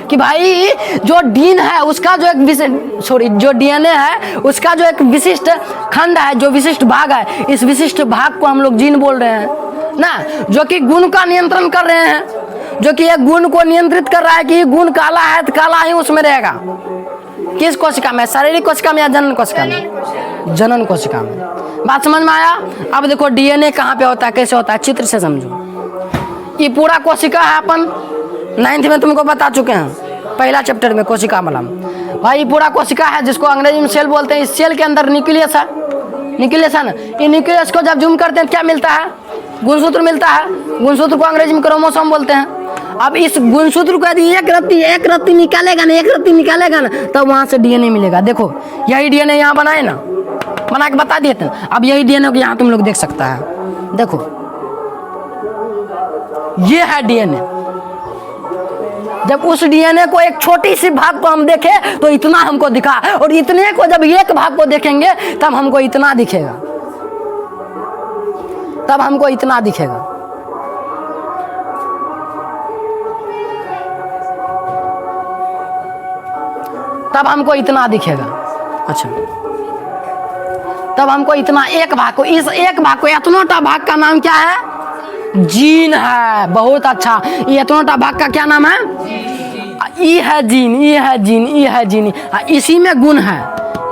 कि भाई जो जीन है उसका जो एक जो डीएनए है उसका जो एक विशिष्ट खंड है, जो विशिष्ट भाग है, इस विशिष्ट भाग को हम लोग जीन बोल रहे हैं ना, जो कि गुण का नियंत्रण कर रहे हैं, जो कि एक गुण को नियंत्रित कर रहा है कि गुण काला है तो काला ही उसमें रहेगा। किस कोशिका में? शारीरिक कोशिका में या जनन कोशिका में? जनन कोशिका में। बात समझ में आया? अब देखो डीएनए कहाँ पे होता है, कैसे होता है, चित्र से समझो। ये पूरा कोशिका है, अपन 9th में तुमको बता चुके हैं, पहला चैप्टर में कोशिका मलम। भाई पूरा कोशिका है जिसको अंग्रेजी में सेल बोलते हैं। इस सेल के अंदर न्यूक्लियस है, न्यूक्लियस है ना। ये न्यूक्लियस को जब जूम करते हैं क्या मिलता है? गुणसूत्र मिलता है। गुणसूत्र को अंग्रेजी में क्रोमोसोम बोलते हैं। अब इस गुणसूत्र को यदि एक रत्ती निकालेगा ना, एक रत्ती निकालेगा ना, तब वहां से डीएनए मिलेगा। देखो यही डीएनए यहाँ बनाए ना, बना के बता दिए थे। अब यही डीएनए को यहाँ तुम लोग देख सकता है। देखो ये है डीएनए। जब उस डीएनए को एक छोटी सी भाग को हम देखें तो इतना हमको दिखा, और इतने को जब एक भाग को देखेंगे तब हमको इतना दिखेगा, तब हमको इतना दिखेगा। तब हमको इतना दिखेगा। अच्छा, तब हमको इतना एक भाग को, इस एक भाग को, इतनोटा भाग का नाम क्या है? जीन है। बहुत अच्छा। ये इतनोटा भाग का क्या नाम है? ई है जीन, ई है जीन, ई है जीन। इसी में गुण है।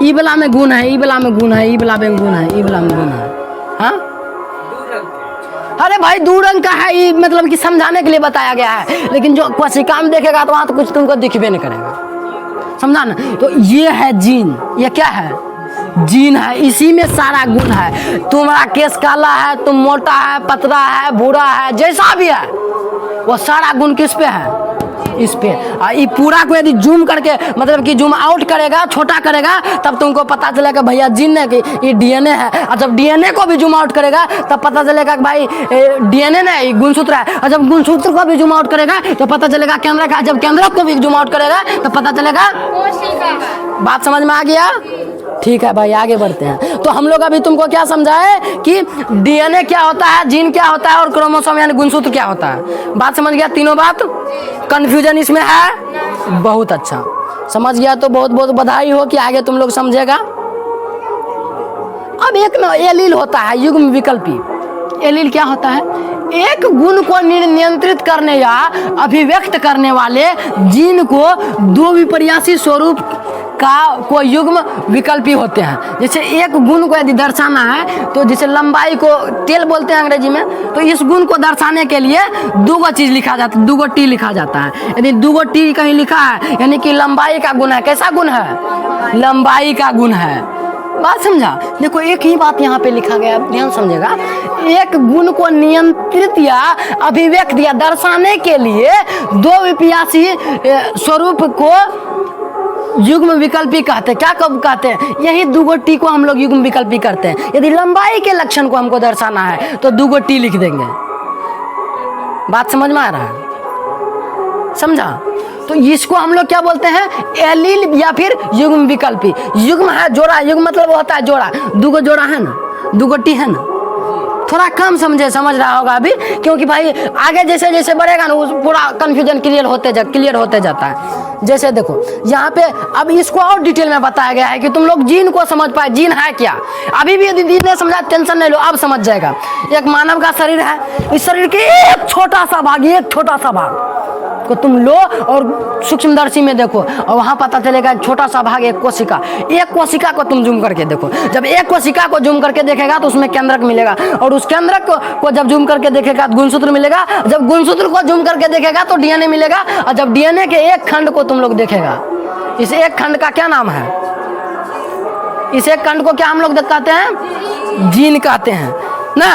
ई वाला में गुण है, ई वाला में गुण है, ई वाला में गुण है, ई वाला में गुण है। हाँ, अरे भाई 2 रंग का है, ये मतलब कि समझाने के लिए बताया गया है। लेकिन जो कोशिका में देखेगा तो वहां तो कुछ तुमको दिखबे नहीं करेगा, समझा ना? तो ये है जीन। ये क्या है? जीन है। इसी में सारा गुण है। तुम्हारा केस काला है, तुम मोटा है, पतला है, भूरा है, जैसा भी है, वो सारा गुण किस पे है? इस पे। ये पूरा को यदि जूम करके, मतलब कि जूम आउट करेगा, छोटा करेगा, तब तुमको पता चलेगा भैया जीन है कि ये डीएनए है। और जब डीएनए को भी जूम आउट करेगा तब पता चलेगा कि भाई डीएनए नहीं, गुणसूत्र है। और जब गुणसूत्र को भी जूम आउट करेगा तो पता चलेगा केंद्रक है। जब केंद्रक को भी जूम आउट करेगा तो पता चलेगा। बात समझ में आ गया? ठीक है भाई, आगे बढ़ते हैं। तो हम लोग अभी तुमको क्या समझाए कि डीएनए क्या होता है, जीन क्या होता है, और क्रोमोसोम यानी गुणसूत्र क्या होता है। बात समझ गया? तीनों बात। कंफ्यूजन इसमें है? बहुत अच्छा, समझ गया तो बहुत बहुत बधाई हो कि आगे तुम लोग समझेगा। अब एक ना एलील होता है, युग्म विकल्पी। एलील क्या होता है? एक गुण को नियंत्रित करने या अभिव्यक्त करने वाले जीन को 2 विपर्यासी स्वरूप का को युग्म विकल्पी होते हैं। जैसे एक गुण को यदि दर्शाना है तो जैसे लंबाई को टेल बोलते हैं अंग्रेजी में, तो इस गुण को दर्शाने के लिए 2 चीज लिखा जाता है, 2 टी लिखा जाता है। यदि 2 टी कहीं लिखा है यानी कि लंबाई का गुण है। कैसा गुण है? लंबाई का गुण है। बात समझा? देखो एक ही बात यहाँ पे लिखा गया, ध्यान समझेगा। एक गुण को नियंत्रित या अभिव्यक्त या दर्शाने के लिए 2 विपर्यासी स्वरूप को युग्म विकल्पी कहते हैं। क्या कब कहते हैं? यही 2 टी को हम लोग युग्म विकल्पी करते हैं। यदि लंबाई के लक्षण को हमको दर्शाना है तो 2 टी लिख देंगे। बात समझ में आ रहा है? समझा? तो इसको हम लोग क्या बोलते हैं? एलील या फिर युग्म विकल्पी। युग्म है जोड़ा, युग्म मतलब होता है जोड़ा। 2 जोड़ा है ना, 2 टी है ना, थोड़ा कम समझ रहा होगा अभी, क्योंकि भाई आगे जैसे जैसे बढ़ेगा ना पूरा कन्फ्यूजन क्लियर होते जाता है। जैसे देखो यहाँ पे अब इसको और डिटेल में बताया गया है कि तुम लोग जीन को समझ पाए, जीन है क्या। अभी भी यदि जीन ने समझा टेंशन नहीं लो, अब समझ जाएगा। एक मानव का शरीर है, इस शरीर के एक छोटा सा भाग को तुम लो और सूक्ष्मदर्शी में देखो और वहां पता चलेगा एक छोटा सा भाग, एक कोशिका को तुम जूम करके देखो। जब एक कोशिका को जूम करके देखेगा तो उसमें केंद्रक मिलेगा, और उस केंद्रक को जब जूम करके देखेगा तो गुणसूत्र मिलेगा। जब गुणसूत्र को जूम करके देखेगा तो डीएनए मिलेगा, और जब डीएनए के एक खंड को तुम लोग देखेगा, इस एक खंड का क्या नाम है? इस एक खंड को क्या हम लोग कहते हैं? जीन कहते हैं ना।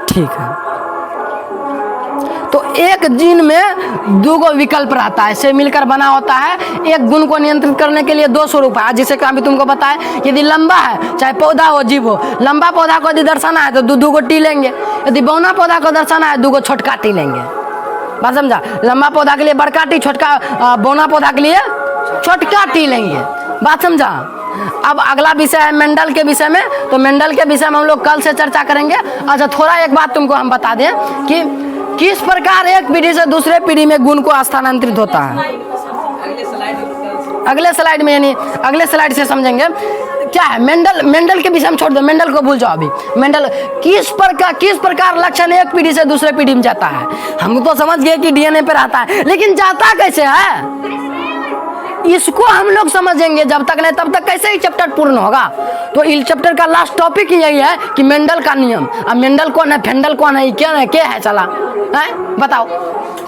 ठीक है, तो एक जीन में दो विकल्प रहता है, इसे मिलकर बना होता है। एक गुण को नियंत्रित करने के लिए दो स्वरूप है, जिसे अभी तुमको बताया। यदि लंबा है, चाहे पौधा हो जीव हो, लंबा पौधा को यदि दर्शाना है तो दो टी लेंगे, यदि बौना पौधा को दर्शाना है दो छोटका टी लेंगे। बात समझा? लंबा पौधा के लिए बड़का टी, छोटका बौना पौधा के लिए छोटका टी लेंगे। बात समझा? अब अगला विषय है मेंडल के विषय में, तो मेंडल के विषय में हम लोग कल से चर्चा करेंगे। अच्छा, थोड़ा एक बात तुमको हम बता दें कि किस प्रकार एक पीढ़ी से दूसरे पीढ़ी में गुण को स्थानांतरित होता है। अगले स्लाइड में, यानी अगले स्लाइड से समझेंगे क्या है मेंडल के विषय में छोड़ दो, मेंडल को भूल जाओ अभी। मेंडल किस प्रकार लक्षण एक पीढ़ी से दूसरे पीढ़ी में जाता है। हम तो समझ गए कि डीएनए पे रहता है, लेकिन जाता कैसे है इसको हम लोग समझेंगे। जब तक नहीं तब तक कैसे ही चैप्टर पूर्ण होगा। तो इस चैप्टर का लास्ट टॉपिक यही है कि मेंडल का नियम। अब मेंडल कौन है, फेंडल कौन है, क्या है चला है बताओ।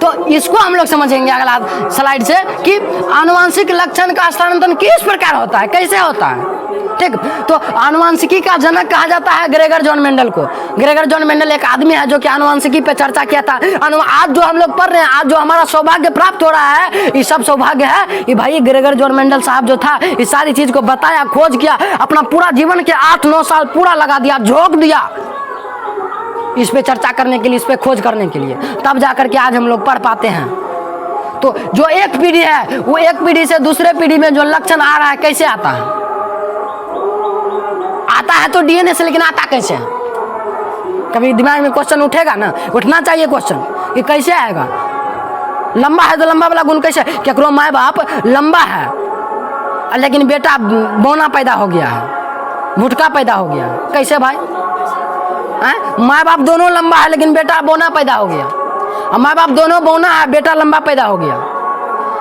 तो इसको हम लोग समझेंगे अगला स्लाइड से कि आनुवंशिक लक्षण का स्थानांतरण किस प्रकार होता है, कैसे होता है। ठीक, तो आनुवंशिकी का जनक कहा जाता है ग्रेगर जॉन मेंडल को। ग्रेगर जॉन मेंडल एक आदमी है जो कि आनुवंशिकी पे चर्चा किया था। आज जो हम लोग पढ़ रहे हैं, आज जो हमारा सौभाग्य प्राप्त हो रहा है, ये सब सौभाग्य है ये भाई ग्रेगर जॉन मेंडल साहब जो था, इस सारी चीज को बताया, खोज किया, अपना पूरा जीवन के 8-9 साल पूरा लगा दिया, झोंक दिया इस पे चर्चा करने के लिए, इस पे खोज करने के लिए। तब जाकर के आज हम लोग पढ़ पाते हैं। तो जो एक पीढ़ी है वो एक पीढ़ी से दूसरे पीढ़ी में जो लक्षण आ रहा है कैसे आता है तो डीएनए से, लेकिन आता कैसे है? कभी दिमाग में क्वेश्चन उठेगा ना, उठना चाहिए क्वेश्चन कि कैसे आएगा। लंबा है तो लंबा वाला गुण कैसे? केकरो माँ बाप लंबा है लेकिन बेटा बौना पैदा हो गया है, भुटका पैदा हो गया है, कैसे भाई? माँ बाप दोनों लंबा है लेकिन बेटा बौना पैदा हो गया, और माँ बाप दोनों बौना है बेटा लंबा पैदा हो गया,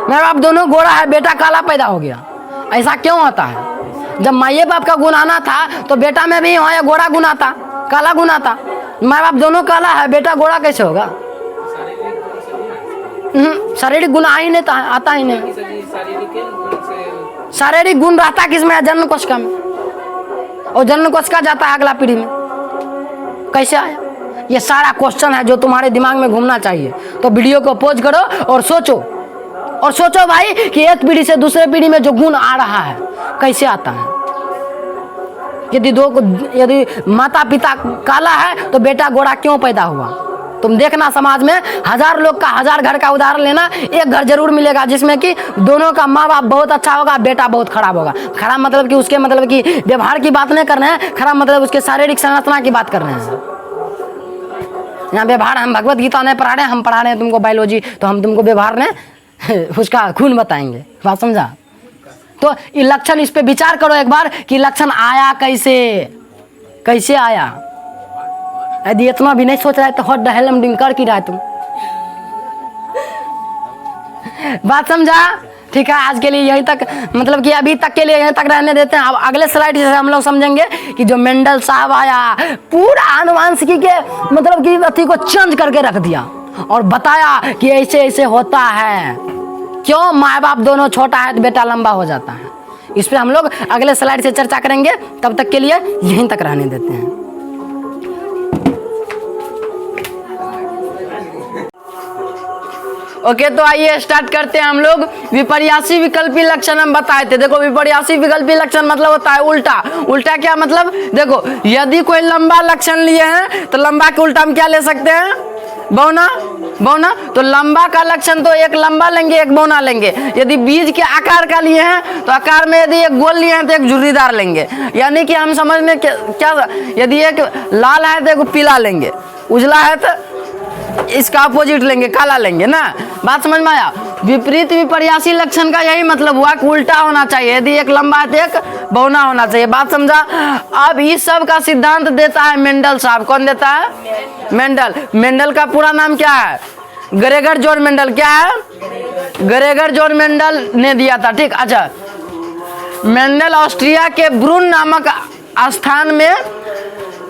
माँ बाप दोनों गोरा है बेटा काला पैदा हो गया। ऐसा क्यों होता है? जब माँ बाप का गुण आना था तो बेटा में भी वहाँ गोरा गुण आता, काला गुण आता। माँ बाप दोनों काला है, बेटा गोरा कैसे होगा? शारीरिक गुण आता ही नहीं। शारीरिक गुण रहता किसमें? जन्म कोशिका में, और जन्म कोशिका जाता है अगला पीढ़ी में, कैसे आया? ये सारा क्वेश्चन है जो तुम्हारे दिमाग में घूमना चाहिए। तो वीडियो को पॉज करो और सोचो भाई कि एक पीढ़ी से दूसरे पीढ़ी में जो गुण आ रहा है कैसे आता है। यदि माता पिता काला है तो बेटा गोरा क्यों पैदा हुआ? तुम देखना समाज में 1000 लोग का 1000 घर का उदाहरण लेना, एक घर जरूर मिलेगा जिसमें कि दोनों का माँ बाप बहुत अच्छा होगा, बेटा बहुत खराब होगा। खराब मतलब कि उसके मतलब कि व्यवहार की बात नहीं कर रहे हैं, खराब मतलब उसके शारीरिक संरचना की बात कर रहे हैं। यहाँ व्यवहार हम भगवत गीता नहीं पढ़ा रहे हैं, हम पढ़ा रहे हैं तुमको बायोलॉजी, तो हम तुमको व्यवहार ने उसका खून बताएंगे। बात समझा? तो ये लक्षण, इस पे विचार करो एक बार कि लक्षण आया कैसे आया। यदि इतना भी नहीं सोच रहा है तो हट डहलम डिंग कर की रहा है तुम। बात समझा? ठीक है, आज के लिए यहीं तक, मतलब कि अभी तक के लिए यहीं तक रहने देते हैं। अब अगले स्लाइड से हम लोग समझेंगे कि जो मेंडल साहब आया, पूरा आनुवंशिकी के मतलब कि अति को चेंज करके रख दिया और बताया कि ऐसे ऐसे होता है। क्यों? माँ बाप दोनों छोटा है तो बेटा लंबा हो जाता है। इस पर हम लोग अगले स्लाइड से चर्चा करेंगे। तब तक के लिए यहीं तक रहने देते हैं। ओके, तो आइए स्टार्ट करते हैं हम लोग। विपर्यासी विकल्पी लक्षण हम बताए थे। देखो, विपर्यासी विकल्पी लक्षण मतलब होता है उल्टा। उल्टा क्या मतलब? देखो, यदि कोई लंबा लक्षण लिए हैं तो लंबा के उल्टा हम क्या ले सकते हैं? बौना बौना, तो लंबा का लक्षण तो एक लंबा लेंगे एक बौना लेंगे। यदि बीज के आकार का लिए हैं तो आकार में यदि एक गोल लिए हैं तो एक झुर्रीदार लेंगे। यानी कि हम समझने क्या, यदि एक लाल है तो एक पीला लेंगे, उजला है तो इसका अपोजिट लेंगे, काला लेंगे ना। बात समझ में आया? विपरीत विपर्यासी लक्षण का यही मतलब हुआ कि उल्टा होना चाहिए। यदि एक लंबा है तो एक बौना होना चाहिए। बात समझा? अब इस सब का सिद्धांत देता है मेंडल साहब। कौन देता है? मेंडल। मेंडल का पूरा नाम क्या है? Gregor John Mendel. क्या है? ग्रेगर जॉन मेंडल ने दिया था। ठीक, अच्छा। मेंडल ऑस्ट्रिया के ब्रून नामक स्थान में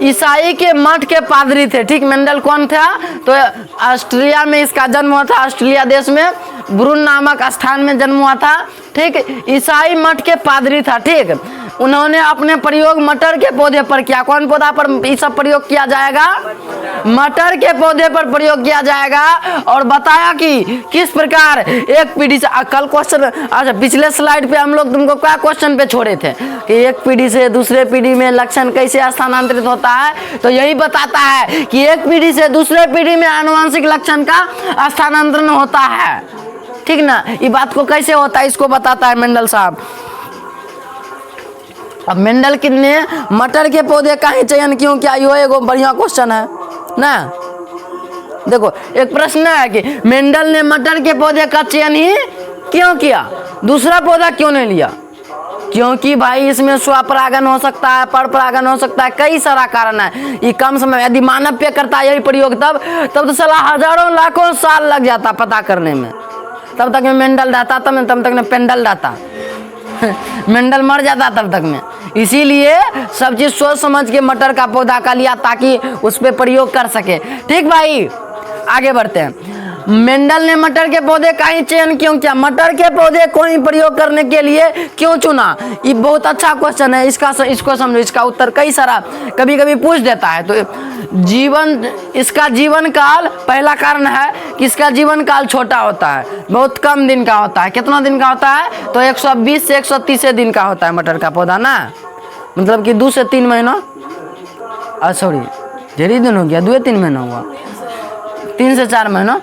ईसाई के मठ के पादरी थे। ठीक, मेंडल कौन था? तो ऑस्ट्रिया में इसका जन्म हुआ था, ऑस्ट्रेलिया देश में ब्रून नामक स्थान में जन्म हुआ था। ठीक, ईसाई मठ के पादरी था। ठीक, उन्होंने अपने प्रयोग मटर के पौधे पर किया। कौन पौधा पर ये सब प्रयोग किया जाएगा? मटर के पौधे पर प्रयोग किया जाएगा। और बताया कि किस प्रकार एक पीढ़ी से, कल क्वेश्चन, अच्छा पिछले स्लाइड पे हम लोग तुमको क्या क्वेश्चन पे छोड़े थे कि एक पीढ़ी से दूसरे पीढ़ी में लक्षण कैसे स्थानांतरित होता है। तो यही बताता है कि एक पीढ़ी से दूसरे पीढ़ी में आनुवंशिक लक्षण का स्थानांतरण होता है। ठीक ना, ये बात को कैसे होता है इसको बताता है मेंडल साहब। अब मेंडल कितने मटर के पौधे का ही चयन क्यों किया? यो एगो बढ़िया क्वेश्चन है ना। देखो, एक प्रश्न है कि मेंडल ने मटर के पौधे का चयन ही क्यों किया, दूसरा पौधा क्यों नहीं लिया? क्योंकि भाई इसमें स्वपरागन हो सकता है, परपरागन हो सकता है, कई सारा कारण है। ये कम समय, यदि मानव पे करता है यही प्रयोग तब तो साला हजारों लाखों साल लग जाता पता करने में। तब तक में मेंडल रहता, तब तक में पेंडल रहता मेंडल मर जाता तब तक में। इसीलिए सब चीज सोच समझ के मटर का पौधा का लिया ताकि उस पर प्रयोग कर सके। ठीक भाई, आगे बढ़ते हैं। मेंडल ने मटर के पौधे का ही चयन क्यों किया? मटर के पौधे को ही प्रयोग करने के लिए क्यों चुना? ये बहुत अच्छा क्वेश्चन है। इसको समझो, इसका उत्तर कई सारा कभी कभी पूछ देता है। तो इसका जीवन काल, पहला कारण है कि इसका जीवन काल छोटा होता है, बहुत कम दिन का होता है। कितना दिन का होता है? तो 120 से 130 दिन का होता है मटर का पौधा ना, मतलब कि 2 से 3 महीना, सॉरी ढेरी दिन हो गया, 2-3 महीना हुआ, 3 से 4 महीना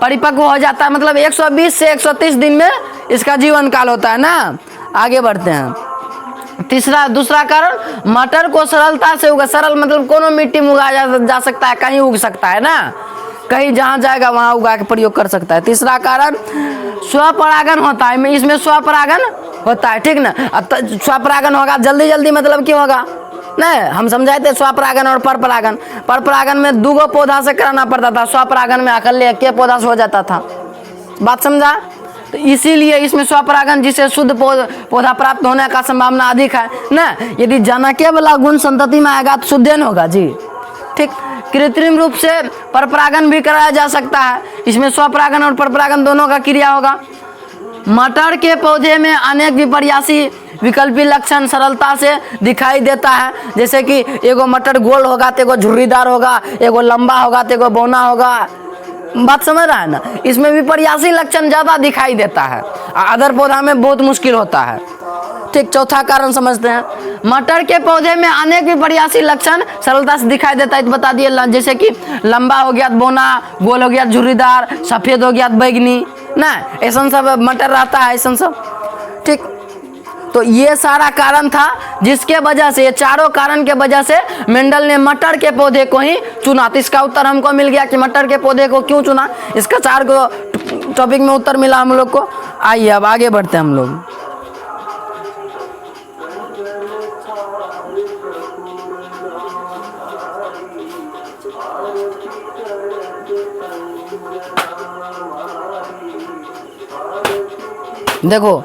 परिपक्व हो जाता है। मतलब 120 से 130 दिन में इसका जीवन काल होता है ना। आगे बढ़ते हैं। दूसरा कारण, मटर को सरलता से उगा। सरल मतलब कोनो मिट्टी में उगाया जा सकता है, कहीं उग सकता है ना, कहीं जहाँ जाएगा वहाँ उगा के प्रयोग कर सकता है। तीसरा कारण, स्वपरागन होता है, इसमें स्वपरागन होता है। ठीक ना, अब स्वपरागन होगा जल्दी मतलब क्या होगा नहीं, हम समझाए थे स्वपरागन और परपरागन। परपरागन में 2 पौधा से कराना पड़ता था, स्वपरागन में अकेले एक पौधा से हो जाता था। बात समझा? तो इसीलिए इसमें स्वपरागन जिसे शुद्ध पौधा प्राप्त होने का संभावना अधिक है ना। यदि जनके वाला गुण संतति में आएगा तो शुद्धन होगा जी। ठीक, कृत्रिम रूप से परपरागन भी कराया जा सकता है, इसमें स्वपरागन और परपरागन दोनों का क्रिया होगा। मटर के पौधे में अनेक विपर्यासी विकल्पी लक्षण सरलता से दिखाई देता है। जैसे कि एगो मटर गोल होगा तो एगो झुर्रीदार होगा, एगो लंबा होगा तो एगो बौना होगा। बात समझ रहा है ना? इसमें विपर्यासी लक्षण ज्यादा दिखाई देता है, अदर पौधा में बहुत मुश्किल होता है। ठीक, चौथा कारण समझते हैं। मटर के पौधे में अनेक विपर्यासी लक्षण सरलता से दिखाई देता है, तो बता दिए। जैसे कि लंबा हो गया बौना, गोल हो गया झुर्रीदार, सफेद हो गया बैगनी ना, ऐसा सब मटर रहता है, ऐसा सब। ठीक, तो ये सारा कारण था जिसके वजह से, ये चारों कारण के वजह से मेंडल ने मटर के पौधे को ही चुना। तो इसका उत्तर हमको मिल गया कि मटर के पौधे को क्यों चुना। इसका 4 टॉपिक में उत्तर मिला हम लोग को। आइए अब आगे बढ़ते हैं हम लोग। देखो,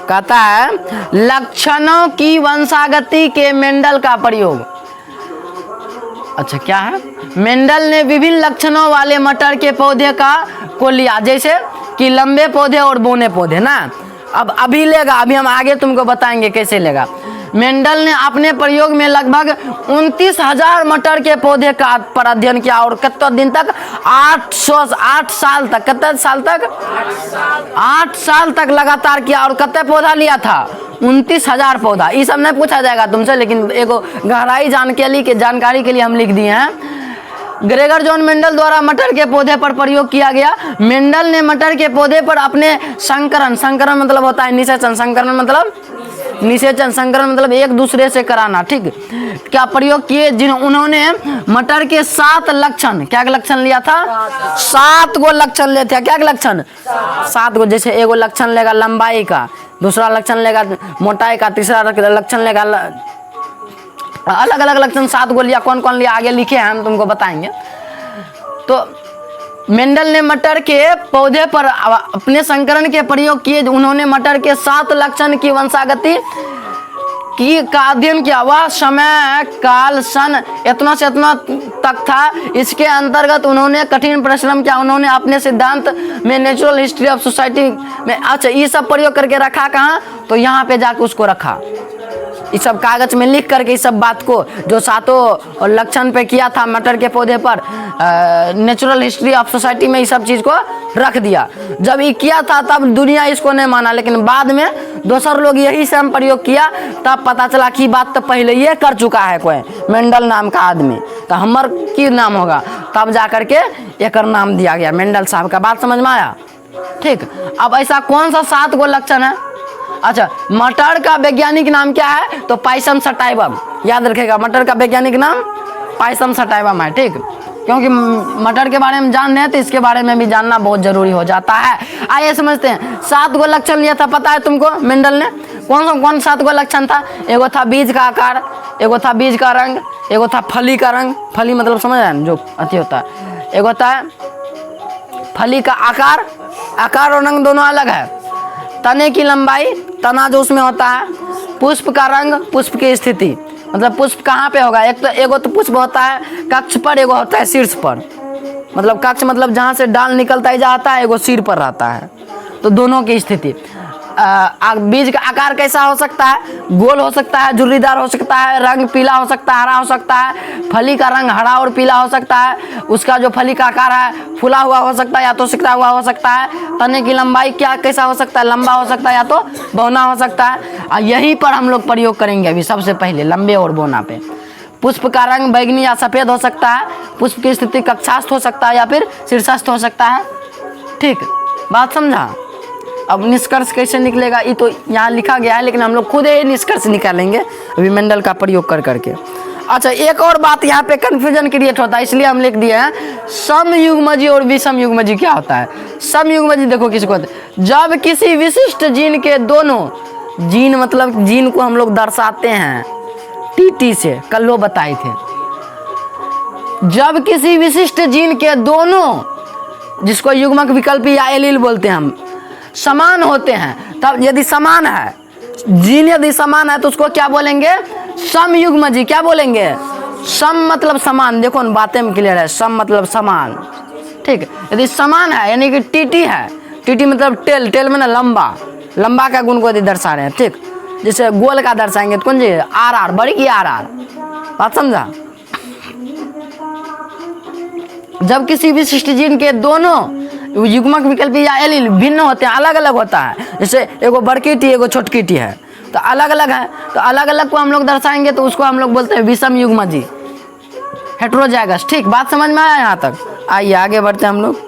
कहता है लक्षणों की वंशागति के मेंडल का प्रयोग। अच्छा, क्या है? मेंडल ने विभिन्न लक्षणों वाले मटर के पौधे को लिया, जैसे कि लंबे पौधे और बौने पौधे ना। अब अभी लेगा, अभी हम आगे तुमको बताएंगे कैसे लेगा। मेंडल ने अपने प्रयोग में लगभग 29,000 मटर के पौधे का पर अध्ययन किया और कितने दिन तक? 8 साल तक। कितने साल तक? 8 साल तक लगातार किया। और कितने पौधा लिया था? 29,000 पौधा। ये सब नहीं पूछा जाएगा तुमसे, लेकिन एगो गहराई जानकारी के लिए हम लिख दिए हैं। ग्रेगर जॉन मेंडल द्वारा मटर के पौधे पर प्रयोग किया गया। मेंडल ने मटर के पौधे पर अपने संकरण, संकरण मतलब होता है निषेचन, संकरण मतलब निषेचन, संकरण मतलब एक दूसरे से कराना, ठीक, क्या प्रयोग किए, उन्होंने मटर के 7 लक्षण, क्या लक्षण लिया था, 7 गो लक्षण लेते हैं, क्या लक्षण, 7 गो। जैसे एगो लक्षण लेगा लंबाई का, दूसरा लक्षण लेगा मोटाई का, तीसरा लक्षण लेगा अलग अलग लक्षण 7 गो लिया। कौन कौन लिया आगे लिखे हैं, हम तुमको बताएंगे। तो मेंडल ने मटर के पौधे पर अपने संकरण के प्रयोग किए। उन्होंने मटर के 7 लक्षण की वंशागति का अध्ययन किया। वह समय काल सन इतना से इतना तक था। इसके अंतर्गत उन्होंने कठिन परिश्रम किया। उन्होंने अपने सिद्धांत में नेचुरल हिस्ट्री ऑफ सोसाइटी में, अच्छा ये सब प्रयोग करके रखा कहाँ, तो यहाँ पे जाके उसको रखा, इस सब कागज में लिख करके इस सब बात को जो 7 लक्षण पे किया था मटर के पौधे पर, नेचुरल हिस्ट्री ऑफ सोसाइटी में इस सब चीज़ को रख दिया। जब ये किया था तब दुनिया इसको नहीं माना, लेकिन बाद में दूसर लोग यही से हम प्रयोग किया, तब पता चला कि बात तो पहले ये कर चुका है कोई मेंडल नाम का आदमी, तो हमर की नाम होगा, तब जा करके एक नाम दिया गया मेंडल साहब का। बात समझ में आया, ठीक। अब ऐसा कौन सा 7 गो लक्षण है, अच्छा मटर का वैज्ञानिक नाम क्या है, तो पाइसम सटाइवम, याद रखेगा मटर का वैज्ञानिक नाम पाइसम सटाइवम है, ठीक। क्योंकि मटर के बारे में जान रहे हैं तो इसके बारे में भी जानना बहुत जरूरी हो जाता है। आइए समझते हैं। 7 गो लक्षण लिया था, पता है तुमको मेंडल ने, कौन 7 गो लक्षण था। एगो था बीज का आकार, एगो था बीज का रंग, एगो था फली का रंग, फली मतलब समझ रहे हैं जो अति होता है, एगो था फली का आकार, आकार और रंग दोनों अलग है। तने की लंबाई, तना जो उसमें होता है, पुष्प का रंग, पुष्प की स्थिति, मतलब पुष्प कहाँ पे होगा, एक तो एगो तो पुष्प होता है कक्ष पर, एगो होता है शीर्ष पर, मतलब कक्ष मतलब जहाँ से डाल निकलता ही जाता है, एगो सिर पर रहता है, तो दोनों की स्थिति। बीज का आकार कैसा हो सकता है, गोल हो सकता है, झुर्रीदार हो सकता है, रंग पीला हो सकता है, हरा हो सकता है, फली का रंग हरा और पीला हो सकता है, उसका जो फली का आकार है फूला हुआ हो सकता है या तो सिकड़ा हुआ हो सकता है। तने की लंबाई क्या कैसा हो सकता है, लंबा हो सकता है या तो बौना हो सकता है। और यहीं पर हम लोग प्रयोग करेंगे अभी सबसे पहले लंबे और बौना पे। पुष्प का रंग बैंगनी या सफ़ेद हो सकता है, पुष्प की स्थिति कक्षास्थ हो सकता है या फिर शीर्षस्थ हो सकता है, ठीक, बात समझा। अब निष्कर्ष कैसे निकलेगा ये तो यहाँ लिखा गया है, लेकिन हम लोग खुद ही निष्कर्ष निकालेंगे अभी मेंडल का प्रयोग कर करके। अच्छा एक और बात यहाँ पे कन्फ्यूजन क्रिएट होता है, इसलिए हम लिख दिए हैं समयुग्मजी और विषमयुग्मजी क्या होता है। समयुग्मजी देखो किसको होता है, जब किसी विशिष्ट जीन के दोनों, जीन मतलब जीन को हम लोग दर्शाते हैं टीटी से, कल वो बताए थे। जब किसी विशिष्ट जीन के दोनों, जिसको युग्मक विकल्प या एलील बोलते हैं हम, समान होते हैं, तब यदि समान है जीन, यदि समान है तो उसको क्या बोलेंगे, समयुग्मजी। क्या बोलेंगे, सम मतलब समान, देखो न बातें में क्लियर है, सम मतलब समान, ठीक। यदि समान है यानी कि टीटी है, टीटी मतलब टेल, टेल में ना लंबा, लंबा का गुण को यदि दर्शा रहे हैं, ठीक। जैसे गोल का दर्शाएंगे तो कौन जी, आर आर, बड़ी की आर आर, बात समझा। जब किसी विशिष्ट जीन के दोनों युग्मक विकल्प या एलील भिन्न होते हैं, अलग अलग होता है, जैसे एगो बड़की टी एगो छोटकी टी है तो अलग अलग है, तो अलग अलग को हम लोग दर्शाएंगे तो उसको हम लोग बोलते हैं विषम युग्मजी, हेटेरोजाइगस, ठीक। बात समझ में आया यहाँ तक। आइए आगे बढ़ते हैं हम लोग।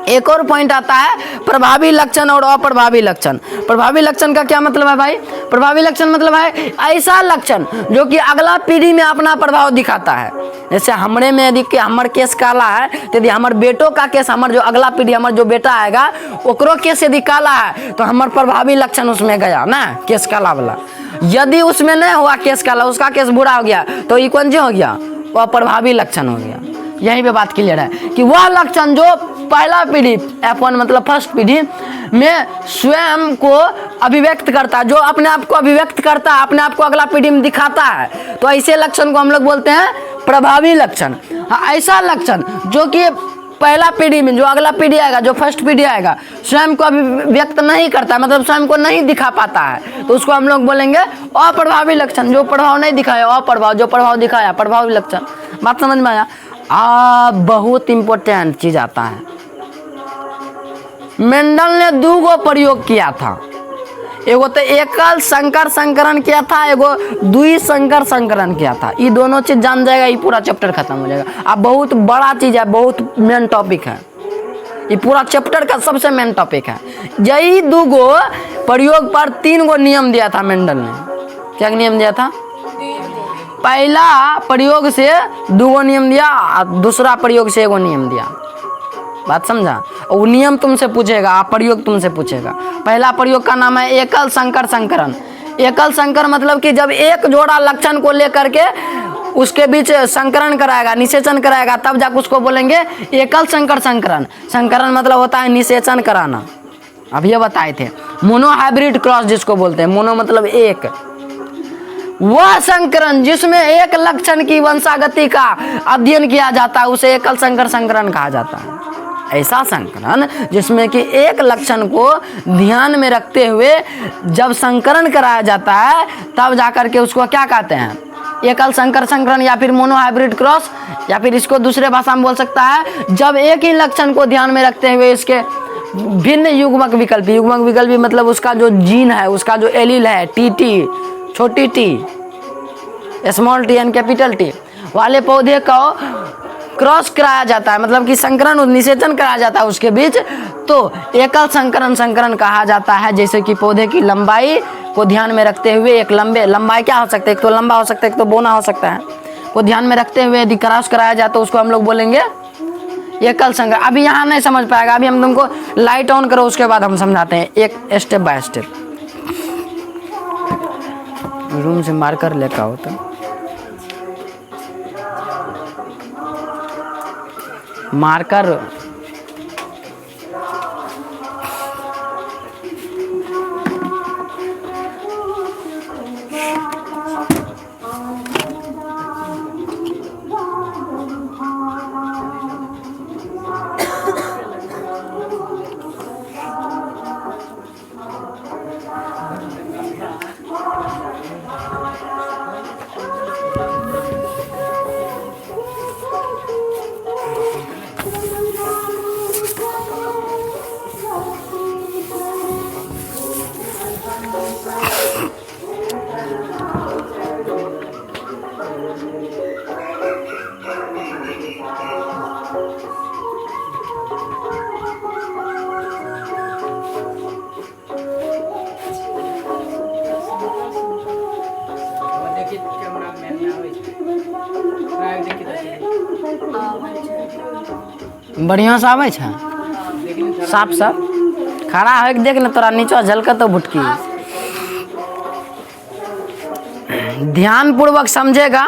एक और पॉइंट आता है प्रभावी लक्षण और अप्रभावी लक्षण। प्रभावी लक्षण का क्या मतलब है भाई, प्रभावी लक्षण मतलब है ऐसा लक्षण जो कि अगला पीढ़ी में अपना प्रभाव दिखाता है। जैसे हमरे में यदि हमर केस काला है तो यदि हमर बेटों का केस, हमर जो अगला पीढ़ी हमर जो बेटा आएगा ओकरो केस यदि काला है तो हमर प्रभावी लक्षण उसमें गया ना, केस काला वाला। यदि उसमें नहीं हुआ केस काला, उसका केस बुरा हो गया तो ये कौन जी हो गया, वह प्रभावी लक्षण हो गया। यहीं पे बात क्लियर है कि वह लक्षण जो पहला पीढ़ी F1 मतलब फर्स्ट पीढ़ी में स्वयं को अभिव्यक्त करता है, जो अपने आप को अभिव्यक्त करता है, अपने आप को अगला पीढ़ी में दिखाता है, तो ऐसे लक्षण को हम लोग बोलते हैं प्रभावी लक्षण। हाँ, ऐसा लक्षण जो कि पहला पीढ़ी में जो अगला पीढ़ी आएगा, जो फर्स्ट पीढ़ी आएगा, स्वयं को अभिव्यक्त नहीं करता है, मतलब स्वयं को नहीं दिखा पाता है, तो उसको हम लोग बोलेंगे अप्रभावी लक्षण। जो प्रभाव नहीं दिखाया अप्रभाव, जो प्रभाव दिखाया प्रभावी लक्षण। बात समझ में आया। बहुत इंपॉर्टेंट चीज आता है, मेंडल ने 2 गो प्रयोग किया था। एगो तो एकल संकर संकरण किया था, एगो द्वि संकर संकरण किया था। ये दोनों चीज जान जाएगा, ये पूरा चैप्टर खत्म हो जाएगा। अब बहुत बड़ा चीज है, बहुत मेन टॉपिक है, ये पूरा चैप्टर का सबसे मेन टॉपिक है। यही दूगो प्रयोग पर 3 गो नियम दिया था मेंडल ने। क्या नियम दिया था? पहला प्रयोग से 2 गो नियम दिया, दूसरा प्रयोग से 1 गो नियम दिया। बात समझा? वो नियम तुमसे पूछेगा, प्रयोग तुमसे पूछेगा। पहला प्रयोग का नाम है एकल संकर संकरण। एकल संकर मतलब कि जब एक जोड़ा लक्षण को लेकर के उसके बीच संकरण कराएगा, निषेचन कराएगा, तब जाकर उसको बोलेंगे एकल संकर संकरण। संकरण मतलब होता है निषेचन कराना। अब ये बताए थे। मोनो हाइब्रिड क्रॉस जिसको बोलते हैं, मोनो मतलब एक, वह संकरण जिसमें एक लक्षण की वंशागति का अध्ययन किया जाता है उसे एकल संकर संकरण कहा जाता है। ऐसा संकरण जिसमें कि एक लक्षण को ध्यान में रखते हुए जब संकरण कराया जाता है तब जाकर के उसको क्या कहते हैं? एकल संकर संकरण या फिर मोनो हाइब्रिड क्रॉस, या फिर इसको दूसरे भाषा में बोल सकता है जब एक ही लक्षण को ध्यान में रखते हुए इसके भिन्न युग्मक विकल्प। युग्मक विकल्प मतलब उसका जो जीन है, उसका जो एलील है, टी, छोटी T, small T and capital T वाले पौधे को क्रॉस कराया जाता है, मतलब कि संकरण निषेचन कराया जाता है उसके बीच, तो एकल संकरण संकरण कहा जाता है। जैसे कि पौधे की लंबाई को ध्यान में रखते हुए एक लंबाई क्या हो सकता है? एक तो लंबा हो सकता है, एक तो बौना हो सकता है, को ध्यान में रखते हुए यदि क्रॉस कराया जाए तो उसको हम लोग बोलेंगे एकल संकरण। अभी यहाँ नहीं समझ पाएगा, अभी हम तुमको लाइट ऑन करो उसके बाद हम समझाते हैं एक स्टेप बाय स्टेप। रूम से मार्कर लेकर आओ तो मार्कर बढ़िया से आवे छे, साफ साफ खड़ा है देख ना, तोरा नीचा झलक तो भुटकी। ध्यान पूर्वक समझेगा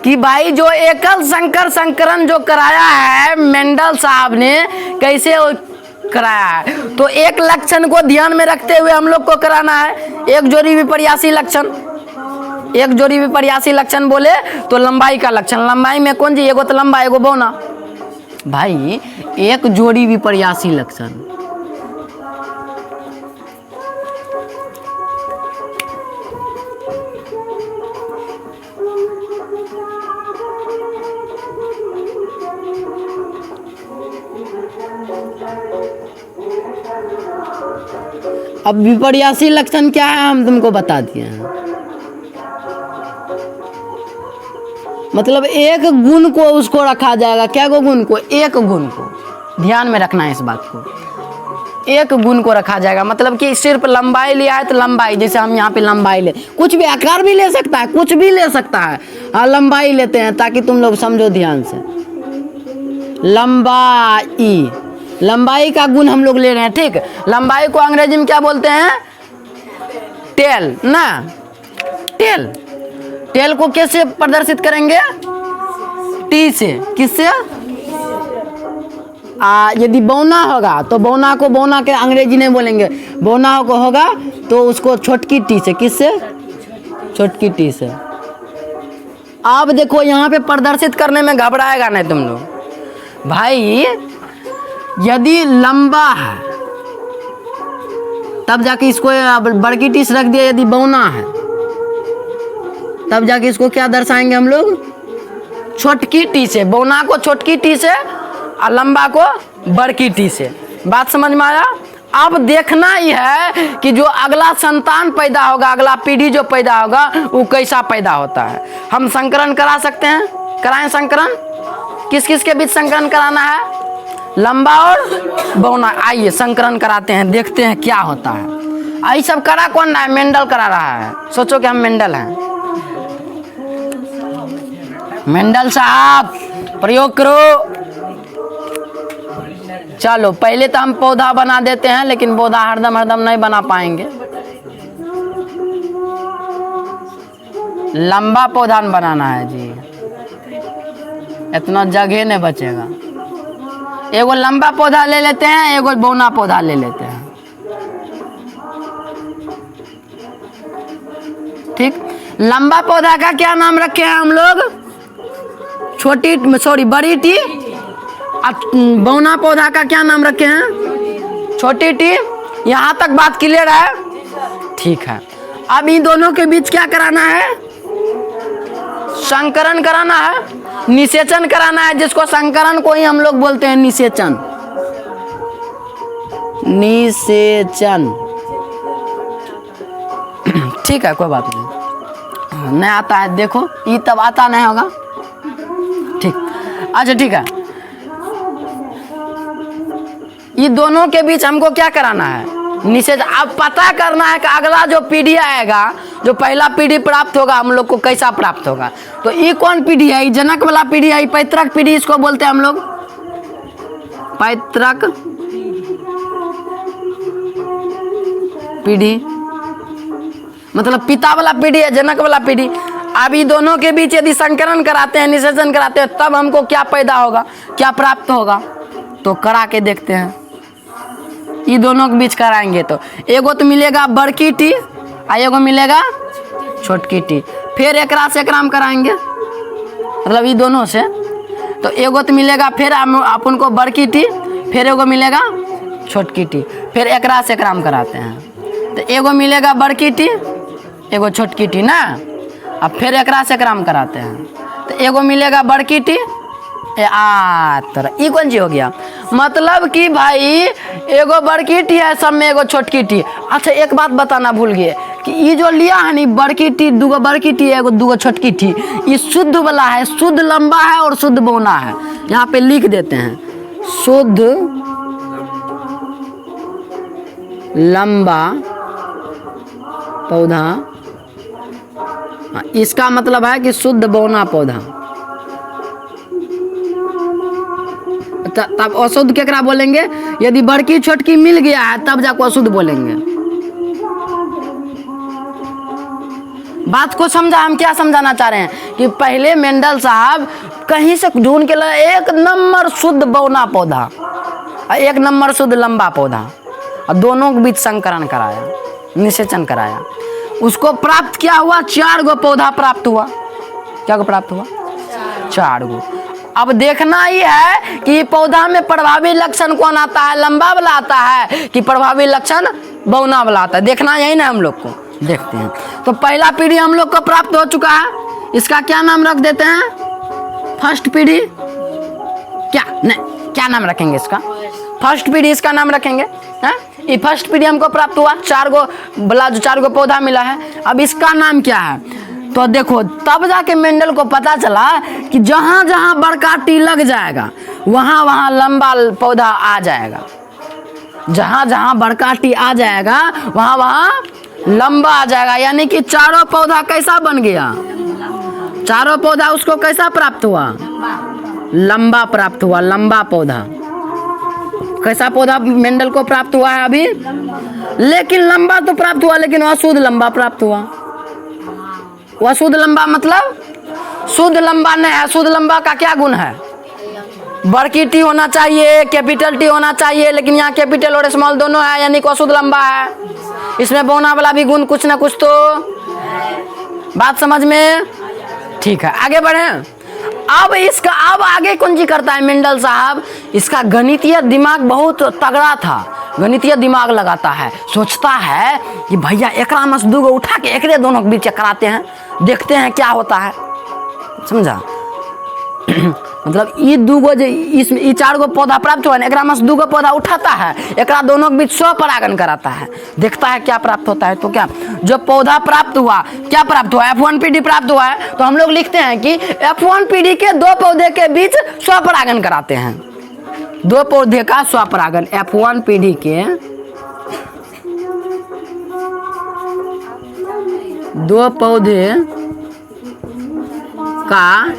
कि भाई जो एकल संकर संकरण जो कराया है मेंडल साहब ने, कैसे कराया है? तो एक लक्षण को ध्यान में रखते हुए हम लोग को कराना है। एक जोड़ी विपर्यासी लक्षण, एक जोड़ी विपर्यासी लक्षण बोले तो लंबाई का लक्षण। लंबाई में कौन जी? एगो तो लंबा, एगो बौना। भाई एक जोड़ी विपर्यासी लक्षण, अब विपर्यासी लक्षण क्या है हम तुमको बता दिए हैं। मतलब एक गुण को उसको रखा जाएगा। क्या गो गुण को? एक गुण को ध्यान में रखना है इस बात को। एक गुण को रखा जाएगा, मतलब कि सिर्फ लंबाई लिया है तो लंबाई, जैसे हम यहाँ पे लंबाई ले, कुछ भी आकार भी ले सकता है, कुछ भी ले सकता है। हाँ लंबाई लेते हैं ताकि तुम लोग समझो ध्यान से। लंबाई, लंबाई का गुण हम लोग ले रहे हैं, ठीक। लंबाई को अंग्रेजी में क्या बोलते हैं? टेल ना, टेल। टेल को कैसे प्रदर्शित करेंगे? टी से। किससे? यदि बौना होगा तो बौना को, बौना के अंग्रेजी नहीं बोलेंगे, बौना को होगा तो उसको छोटकी टी से। किससे? छोटकी टी से। अब देखो यहाँ पे प्रदर्शित करने में घबराएगा नहीं तुम लोग। भाई यदि लंबा है तब जाके इसको बड़की टी से रख दिया, यदि बौना है तब जाके इसको क्या दर्शाएंगे हम लोग? छोटकी टी से। बौना को छोटकी टी से और लंबा को बड़की टी से। बात समझ में आया? अब देखना ही है कि जो अगला संतान पैदा होगा, अगला पीढ़ी जो पैदा होगा वो कैसा पैदा होता है। हम संकरण करा सकते हैं, कराएं संकरण। किस किस के बीच संकरण कराना है? लंबा और बौना। आइए संकरण कराते हैं, देखते हैं क्या होता है। आई सब करा कौन रहा है? मेंडल करा रहा है। सोचो कि हम मेंडल हैं। मेंडल साहब प्रयोग करो। चलो पहले तो हम पौधा बना देते हैं, लेकिन पौधा हरदम नहीं बना पाएंगे। लंबा पौधा बनाना है जी, इतना जगह नहीं बचेगा। एगो लंबा पौधा ले लेते हैं, एगो बौना पौधा ले लेते हैं। ठीक, लंबा पौधा का क्या नाम रखे हैं हम लोग? बड़ी टी। बौना पौधा का क्या नाम रखे हैं? छोटी टी। यहाँ तक बात क्लियर है? ठीक है। अब इन दोनों के बीच क्या कराना है? संकरण कराना है, निषेचन कराना है, जिसको संकरण को ही हम लोग बोलते हैं निषेचन। निषेचन, ठीक है, कोई बात नहीं आता है। देखो ये तब आता नहीं होगा। ठीक, अच्छा ठीक है। ये दोनों के बीच हमको क्या कराना है? निषेध। अब पता करना है कि अगला जो पीढ़ी आएगा, जो पहला पीढ़ी प्राप्त होगा हम लोग को, कैसा प्राप्त होगा। तो ये कौन पीढ़ी है? ये जनक वाला पीढ़ी है, पैतृक पीढ़ी इसको बोलते हैं हम लोग। पैतृक पीढ़ी मतलब पिता वाला पीढ़ी है, जनक वाला पीढ़ी। अब ये दोनों के बीच यदि संकरण कराते हैं, निषेचन कराते हैं, तब हमको क्या पैदा होगा, क्या प्राप्त होगा? तो करा के देखते हैं। ये दोनों के बीच कराएंगे तो एगो तो मिलेगा बड़की टी और एगो मिलेगा छोटकी टी। फिर एकरा से एकराम कराएंगे, मतलब ये दोनों से। तो एगो तो मिलेगा, फिर अपन को बड़की टी, फिर एगो मिलेगा छोटकी टी। फिर एकरा से एकराम कराते हैं तो एगो मिलेगा बड़की टी, एगो छोटकी टी ना। अब फिर एकरा से एकराम कराते हैं तो एगो मिलेगा बड़की टी। ये कौन चीज हो गया? मतलब कि भाई एगो बड़की टी है सब में, एगो छोटकी टी। अच्छा एक बात बताना भूल गए कि ये जो लिया है नी बड़की टी, दूगो बड़की टी, एगो दूगो छोटकी टी, ये शुद्ध वाला है, शुद्ध लंबा है और शुद्ध बौना है। यहाँ पे लिख देते हैं शुद्ध लंबा पौधा। इसका मतलब है कि शुद्ध बौना पौधा। तब अशुद्ध केकरा बोलेंगे? यदि बड़की छोटकी मिल गया है तब जाकर अशुद्ध बोलेंगे। बात को समझा? हम क्या समझाना चाह रहे हैं कि पहले मेंडल साहब कहीं से ढूंढ के लाए एक नंबर शुद्ध बौना पौधा और एक नंबर शुद्ध लंबा पौधा, और दोनों के बीच संकरण कराया, निषेचन कराया। उसको प्राप्त क्या हुआ? 4 गो पौधा प्राप्त हुआ। क्या को प्राप्त हुआ? 4 गो। अब देखना ही है कि पौधा में प्रभावी लक्षण कौन आता है, लंबा वाला आता है कि प्रभावी लक्षण बौना वाला आता है। देखना यही ना हम लोग को। देखते हैं। तो पहला पीढ़ी हम लोग को प्राप्त हो चुका है, इसका क्या नाम रख देते हैं? फर्स्ट पीढ़ी। क्या नाम रखेंगे इसका? फर्स्ट पीढ़ी इसका नाम रखेंगे। ये फर्स्ट पीढ़ी हमको प्राप्त हुआ, 4 गो वाला जो 4 गो पौधा मिला है। अब इसका नाम क्या है? तो देखो तब जाके मेंडल को पता चला कि जहाँ जहाँ बड़का टी लग जाएगा वहाँ वहाँ लंबा पौधा आ जाएगा। जहाँ जहाँ बड़का टी आ जाएगा वहाँ वहाँ लंबा आ जाएगा। यानी कि चारों पौधा कैसा बन गया? चारों पौधा उसको कैसा प्राप्त हुआ? लंबा प्राप्त हुआ। लंबा पौधा कैसा पौधा मेंडल को प्राप्त हुआ है अभी? लेकिन लंबा तो प्राप्त हुआ, लेकिन अशुद्ध लंबा प्राप्त हुआ। वह शुद्ध लंबा मतलब शुद्ध लंबा नहीं है। शुद्ध लंबा का क्या गुण है? बड़की टी होना चाहिए, कैपिटल टी होना चाहिए, लेकिन यहाँ कैपिटल और स्मॉल दोनों है, यानी कि अशुद्ध लंबा है। इसमें बौना वाला भी गुण कुछ ना कुछ तो। बात समझ में? ठीक है, आगे बढ़े। अब आगे कौन जी करता है मेंडल साहब? इसका गणितीय दिमाग बहुत तगड़ा था, गणितीय दिमाग लगाता है। सोचता है कि भैया एकरा में से 2 गो उठा के एकरे दोनों के बीच कराते हैं, देखते हैं क्या होता है। समझा? मतलब ये दूगो जो इसमें ये 4 गो पौधा प्राप्त हुआ है, एकरा में से 2 गो पौधा उठाता है, एकरा दोनों के बीच स्वपरागण कराता है, देखता है क्या प्राप्त होता है। तो क्या जो पौधा प्राप्त हुआ, क्या प्राप्त हुआ, F1 पीढ़ी प्राप्त हुआ है, तो हम लोग लिखते हैं कि F1 पीढ़ी के 2 पौधे के बीच स्वपरागण कराते हैं। 2 पौधे का स्वपरागण, F1 पीढ़ी के 2 पौधे का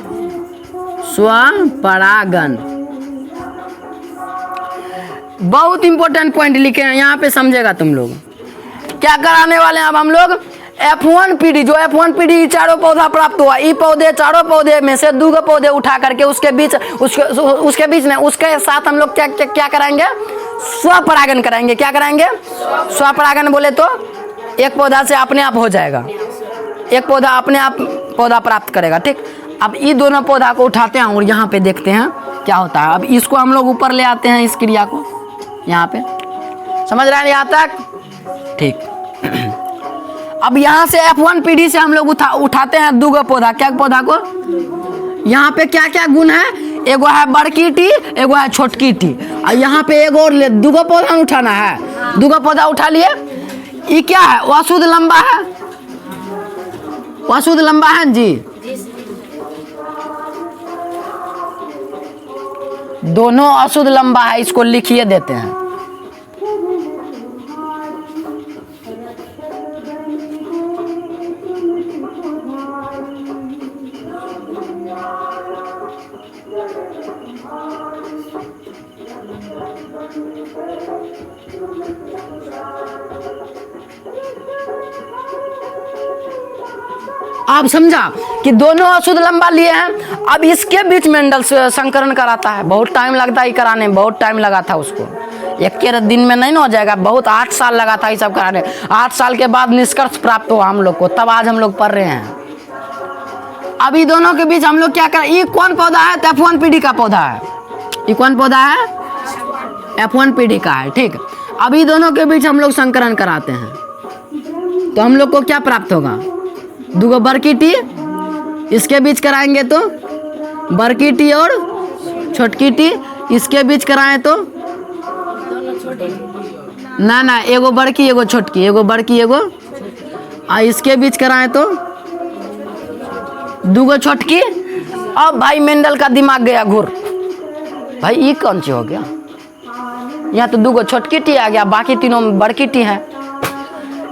स्वपरागण। बहुत इंपॉर्टेंट पॉइंट लिखे हैं यहाँ पे, समझेगा तुम लोग। क्या कराने वाले हैं अब हम लोग, F1 पीढ़ी, जो F1 पीढ़ी 4 पौधा प्राप्त हुआ, ये पौधे 4 पौधे में से 2 गो पौधे उठा करके उसके बीच उसके साथ हम लोग क्या कराएंगे, स्वपरागण कराएंगे। क्या कराएंगे, स्वपरागण बोले तो एक पौधा से अपने आप हो जाएगा, एक पौधा अपने आप पौधा प्राप्त करेगा, ठीक। अब ये दोनों पौधा को उठाते हैं और यहाँ पे देखते हैं क्या होता है। अब इसको हम लोग ऊपर ले आते हैं, इस क्रिया को यहाँ पे, समझ रहे हैं यहाँ तक, ठीक। अब यहाँ से F1 पीढ़ी से हम लोग उठाते हैं 2 गो पौधा, क्या पौधा को, यहाँ पे क्या क्या गुण है, एगो है बड़की टी, एगो है छोटकी टी, और यहाँ पे एगो और 2 गो पौधा उठाना है, 2 गो पौधा उठा लिए। ये क्या है, अशुद्ध लंबा है, अशुद्ध लंबा है जी, दोनों अशुद्ध लंबा है, इसको लिखिए देते हैं। आप समझा कि दोनों अशुद्ध लंबा लिए हैं। अब इसके बीच मेंडल संकरण कराता है, बहुत टाइम लगता है कराने में, बहुत टाइम लगा था उसको, एक के दिन में नहीं ना हो जाएगा, बहुत 8 साल लगा था ये सब कराने। 8 साल के बाद निष्कर्ष प्राप्त हुआ हम लोग को, तब आज हम लोग पढ़ रहे हैं। अभी दोनों के बीच हम लोग क्या करें, ये कौन पौधा है, तो F1 पीढ़ी का पौधा है, ये कौन पौधा है, F1 पीढ़ी का है, ठीक। अभी दोनों के बीच हम लोग संकरण कराते हैं, तो हम लोग को क्या प्राप्त होगा, 2 गो बड़की टी, इसके बीच कराएंगे तो बड़की टी और छोटकी टी, इसके बीच कराएं तो ना एगो बड़की एगो छोटकी, एगो बड़की एगो, और इसके बीच कराएं तो 2 गो छोटकी। अब भाई मेंडल का दिमाग गया घुर, भाई ये कौन सी हो गया, यहाँ तो 2 गो छोटकी टी आ गया, बाकी तीनों बड़की टी है,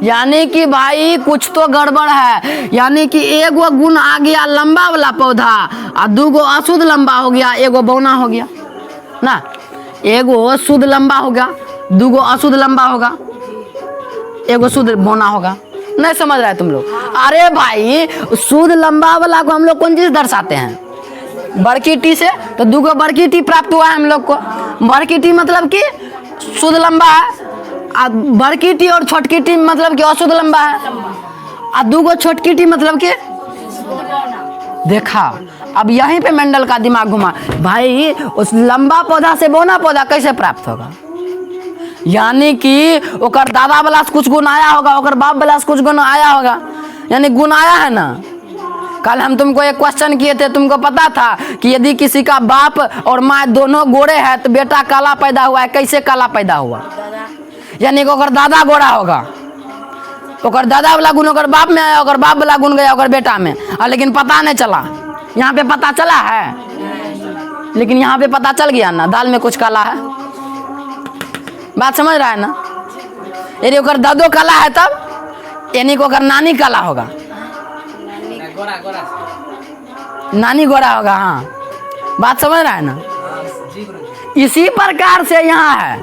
यानी कि भाई कुछ तो गड़बड़ है। यानी कि एगो गुण आ गया लंबा वाला पौधा, और 2 गो अशुद्ध लंबा हो गया, एगो बौना हो गया ना, एगो शुद्ध लंबा होगा, 2 गो अशुद्ध लंबा होगा, एगो शुद्ध बौना होगा। नहीं समझ रहा है तुम लोग, अरे भाई शुद्ध लंबा वाला को हम लोग कौन चीज दर्शाते हैं, बड़की टी से, तो 2 गो बड़की टी प्राप्त हुआ है हम लोग को। बड़की टी मतलब कि शुद्ध लंबा है, और बड़की टी और छोटकी टी मतलब कि अशुद्ध लंबा है, और 2 गो छोटकी टी मतलब कि देखा। अब यहीं पे मेंडल का दिमाग घुमा, भाई उस लंबा पौधा से बौना पौधा कैसे प्राप्त होगा, यानी कि ओकर दादा वाला से कुछ गुण आया होगा, ओकर बाप वाला से कुछ गुण आया होगा, यानी गुण आया है ना। कल हम तुमको एक क्वेश्चन किए थे, तुमको पता था कि यदि किसी का बाप और माँ दोनों गोरे हैं तो बेटा काला पैदा हुआ है, कैसे काला पैदा हुआ, यानी कि ओकर दादा गोरा होगा, ओकर दादा वाला गुण ओकर बाप में आया, ओकर बाप वाला गुण गया ओकर बेटा में, लेकिन पता नहीं चला। यहाँ पे पता चला है, लेकिन यहाँ पे पता चल गया ना, दाल में कुछ काला है, बात समझ रहा है ना। यदि ओकर दादो काला है तब यानी कि ओकर नानी काला होगा, नानी गोरा होगा, हाँ बात समझ रहा है ना। इसी प्रकार से यहाँ है,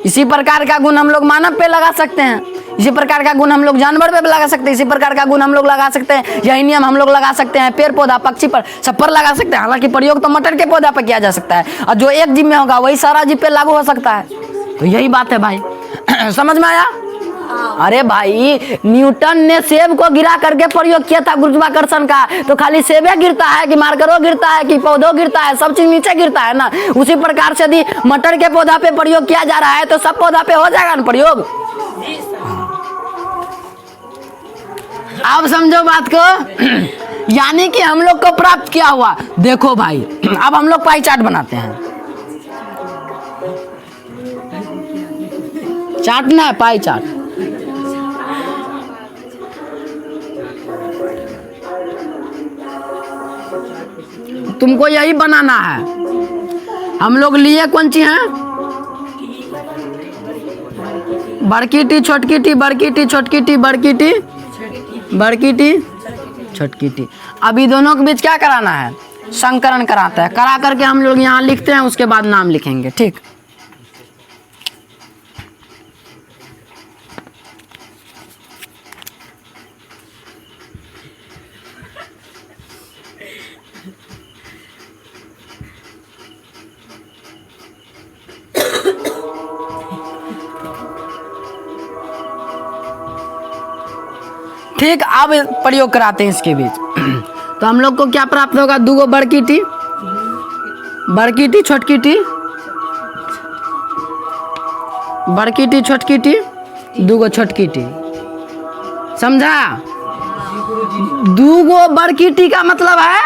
इसी प्रकार का गुण हम लोग मानव पे लगा सकते हैं, इसी प्रकार का गुण हम लोग जानवर पे लगा सकते हैं, इसी प्रकार का गुण हम लोग लगा सकते हैं, यही नियम हम लोग लगा सकते हैं पेड़ पौधा पक्षी पर, सब पर लगा सकते हैं। हालांकि प्रयोग तो मटर के पौधा पर किया जा सकता है, और जो एक जीव में होगा वही सारा जीव पे लागू हो सकता है। तो यही बात है भाई समझ में आया। अरे भाई न्यूटन ने सेब को गिरा करके प्रयोग किया था गुरुत्वाकर्षण का, तो खाली सेबे गिरता है कि मार्करों गिरता है कि पौधों गिरता है, सब चीज नीचे गिरता है ना। उसी प्रकार से यदि मटर के पौधा पे प्रयोग किया जा रहा है तो सब पौधा पे हो जाएगा ना प्रयोग। आप समझो बात को यानी कि हम लोग को प्राप्त क्या हुआ, देखो भाई। अब हम लोग पाई चार्ट बनाते हैं। चार्ट ना है, पाई चार्ट। तुमको यही बनाना है। हम लोग लिए कौन सी है, बड़की टी छोटकी टी, बड़की टी छोटकी टी, बड़की टी बड़की टी छोटकी टी। अभी दोनों के बीच क्या कराना है, संकरण कराता है। करा करके हम लोग यहाँ लिखते हैं, उसके बाद नाम लिखेंगे, ठीक। ठीक, अब प्रयोग कराते हैं इसके बीच। तो हम लोग को क्या प्राप्त होगा, दूगो बड़की टी छोटकी टी, बड़की टी छोटकी टी, दूगो छोटकी टी। समझा? दूगो बड़की टी का मतलब है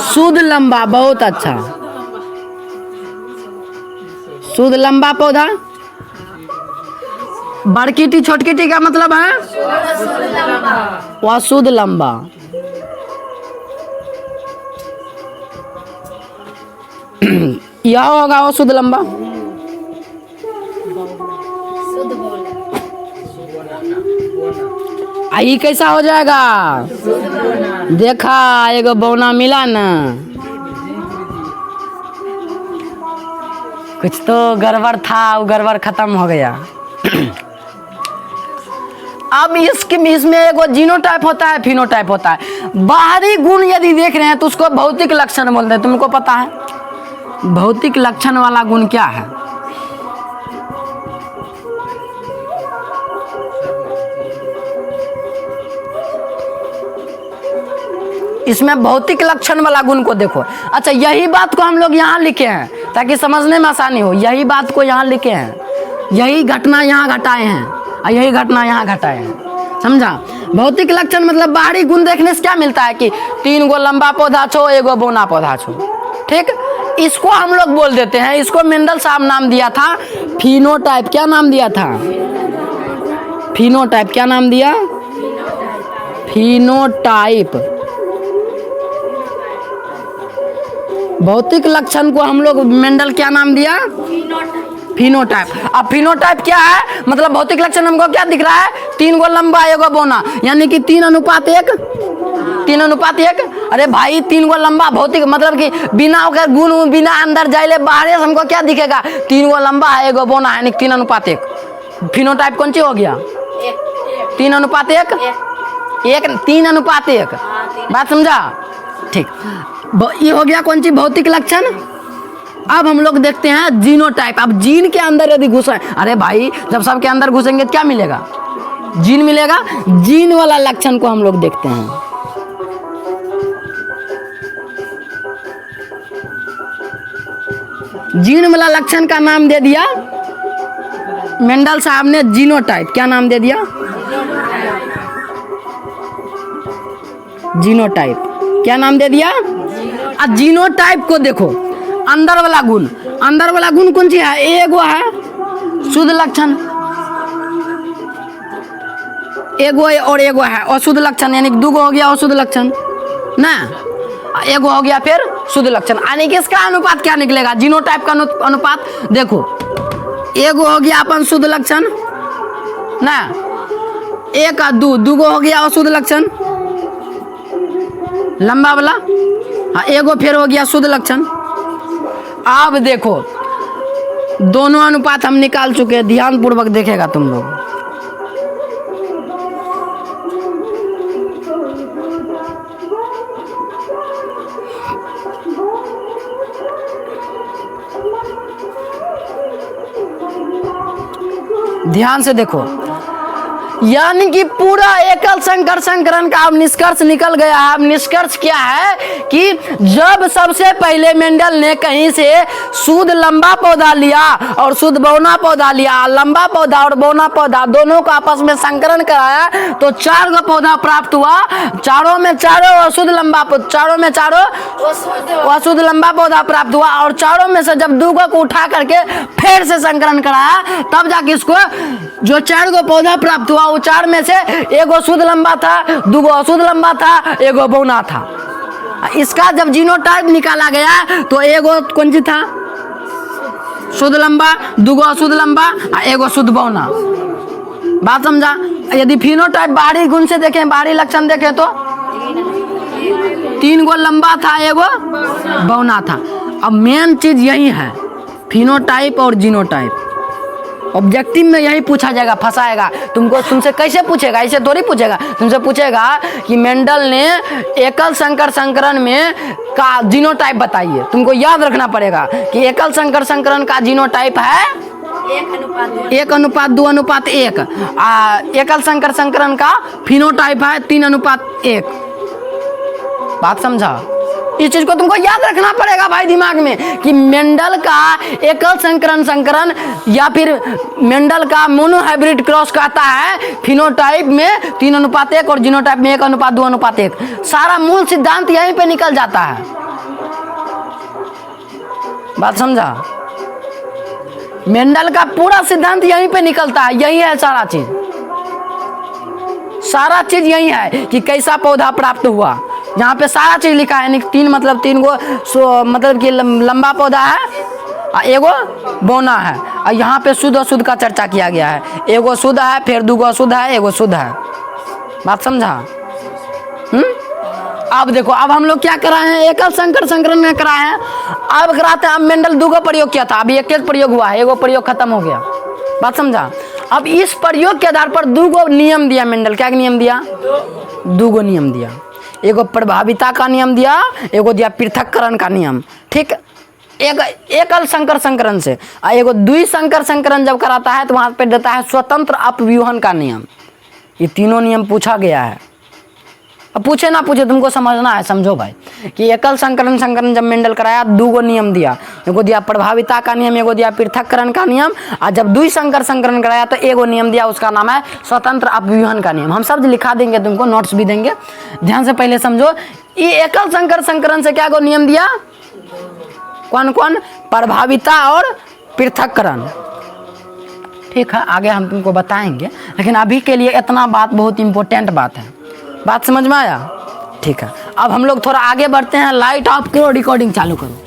शुद्ध लंबा। बहुत अच्छा, शुद्ध लंबा पौधा। बड़की टी छोटकी टी का मतलब है अशुद्ध लंबा। यह होगा अशुद्ध लंबा। आई कैसा हो जाएगा, देखा एगो बौना मिला ना, कुछ तो गड़बड़ था, वो गड़बड़ खत्म हो गया। अब इसमें एगो जीनोटाइप होता है, फिनोटाइप होता है। बाहरी गुण यदि देख रहे हैं तो उसको भौतिक लक्षण बोलते हैं। तुमको पता है भौतिक लक्षण वाला गुण क्या है? इसमें भौतिक लक्षण वाला गुण को देखो। अच्छा, यही बात को हम लोग यहाँ लिखे हैं ताकि समझने में आसानी हो। यही बात को यहाँ लिखे हैं, यही घटना यहाँ घटाए हैं और यही घटना यहाँ घटाए हैं। समझा? भौतिक लक्षण मतलब बाहरी गुण देखने से क्या मिलता है कि 3 गो लंबा पौधा छो, एगो बौना पौधा छो, ठीक। इसको हम लोग बोल देते हैं, इसको मेंडल साहब नाम दिया था फिनोटाइप। क्या नाम दिया था? फिनोटाइप। क्या नाम दिया? फिनोटाइप। भौतिक लक्षण को हम लोग मेंडल क्या नाम दिया? फिनोटाइप। अब फिनोटाइप क्या है, मतलब भौतिक लक्षण हमको क्या दिख रहा है, 3 गो लंबा एगो बौना, यानी कि 3:1। 3:1। अरे भाई 3 गो लंबा भौतिक मतलब कि बिना ओकर गुण, बिना अंदर जाइले बाहर हमको क्या दिखेगा, 3 गो लंबा है एगो बौना, यानी 3:1। फिनोटाइप कौन सी हो गया? 3:1। 3:1। बात समझा? ठीक, ये हो गया कौन सी भौतिक लक्षण। अब हम लोग देखते हैं जीनोटाइप। अब जीन के अंदर यदि घुसे, अरे भाई जब सबके अंदर घुसेंगे तो क्या मिलेगा, जीन मिलेगा। जीन वाला लक्षण को हम लोग देखते हैं। जीन वाला लक्षण का नाम दे दिया मेंडल साहब ने जीनोटाइप। क्या नाम दे दिया? जीनोटाइप। क्या नाम दे दिया? अब जीनोटाइप को देखो, अंदर वाला गुण, अंदर वाला गुण कौन सी है? एगो है शुद्ध लक्षण, एगो और एगो है अशुद्ध लक्षण, यानी 2 गो हो गया अशुद्ध लक्षण ना, एगो हो गया फिर शुद्ध लक्षण। यानी कि इसका अनुपात क्या निकलेगा, जीनोटाइप का अनुपात देखो, एगो हो गया अपन शुद्ध लक्षण ना, 1 और 2 गो हो गया अशुद्ध लक्षण लंबा वाला, हाँ एगो फिर हो गया शुद्ध लक्षण। अब देखो दोनों अनुपात हम निकाल चुके हैं, ध्यान पूर्वक देखेगा तुम लोग। ध्यान से देखो, यानी कि पूरा एकल संकर संकरण का अब निष्कर्ष निकल गया है। अब निष्कर्ष क्या है कि जब सबसे पहले मेंडल ने कहीं से शुद्ध लंबा पौधा लिया और शुद्ध बौना पौधा लिया, लंबा पौधा और बौना पौधा दोनों को आपस में संकरण कराया तो 4 गो पौधा प्राप्त हुआ। चारों में चारों अशुद्ध लंबा, चारों में चारों अशुद्ध लंबा पौधा प्राप्त हुआ और चारों में से जब 2 को उठा करके फिर से संकरण कराया तब जाके इसको जो 4 गो पौधा प्राप्त हुआ वो 4 में से 1 गो शुद्ध लंबा था, 2 गो अशुद्ध लंबा था, 1 गो बौना था। इसका जब जीनोटाइप निकाला गया तो 1 गो कौन सी था शुद्ध लंबा, 2 गो अशुद्ध लंबा और 1 गो शुद्ध बौना। बात समझा? यदि फिनोटाइप बाहरी गुण से देखें, बाहरी लक्षण देखें तो 3 गो लंबा था, 1 गो बौना था। अब मेन चीज यही है, फिनोटाइप और जीनोटाइप। ऑब्जेक्टिव में यही पूछा जाएगा, फंसाएगा तुमको। तुमसे कैसे पूछेगा? ऐसे थोड़ी पूछेगा। तुमसे पूछेगा कि मेंडल ने एकल संकर संकरण में का जीनोटाइप बताइए। तुमको याद रखना पड़ेगा कि एकल संकर संकरण का जीनोटाइप है 1:2:1। एकल संकर संकरण का फिनोटाइप है 3:1। बात समझा? इस चीज को तुमको याद रखना पड़ेगा भाई दिमाग में कि मेंडल का एकल संकरण या फिर मेंडल का मोनोहाइब्रिड क्रॉस कहता है फिनोटाइप में 3:1 और जीनोटाइप में 1:2:1। सारा मूल सिद्धांत यहीं पे निकल जाता है। बात समझा? मेंडल का पूरा सिद्धांत यहीं पे निकलता है। यही है सारा चीज यही है कि कैसा पौधा प्राप्त हुआ। यहाँ पे सारा चीज लिखा है। 3 मतलब 3 गो मतलब कि लंबा पौधा है, 1 गो बौना है और यहाँ पे शुद्ध अशुद्ध का चर्चा किया गया है। 1 गो शुद्ध है, फिर 2 गो अशुद्ध है, 1 गो शुद्ध है। बात समझा? अब देखो, अब हम लोग क्या कराए हैं? एकल संकर संकरण में कराए हैं। अब कराते हैं। अब मेंडल 2 गो प्रयोग किया था, अभी 1 प्रयोग हुआ है, 1 गो प्रयोग खत्म हो गया। बात समझा? अब इस प्रयोग के आधार पर 2 गो नियम दिया मेंडल। क्या नियम दिया? 2 गो नियम दिया। 1 गो प्रभाविता का नियम दिया, 1 गो दिया पृथक्करण का नियम। ठीक, एकल संकर संकरण से 1 गो द्वि संकर संकरण जब कराता है तो वहां पे देता है स्वतंत्र अपव्यूहन का नियम। ये तीनों नियम पूछा गया है। अब पूछे ना पूछे तुमको समझना है। समझो भाई कि एकल संकरण जब मेंडल कराया 2 गो नियम दिया। 1 गो दिया प्रभाविता का नियम, 1 गो दिया पृथक्करण का नियम। और जब द्वि संकर संकरण कराया तो 1 गो नियम दिया, उसका नाम है स्वतंत्र अपव्यूहन का नियम। हम सब लिखा देंगे, तुमको नोट्स भी देंगे। ध्यान से पहले समझो। ये एकल संकर संकरण से क्या गो नियम दिया? कौन कौन? प्रभाविता और पृथक्करण। ठीक है, आगे हम तुमको बताएंगे, लेकिन अभी के लिए इतना बात बहुत इंपॉर्टेंट बात है। बात समझ में आया? ठीक है, अब हम लोग थोड़ा आगे बढ़ते हैं। लाइट ऑफ करो, रिकॉर्डिंग चालू करो।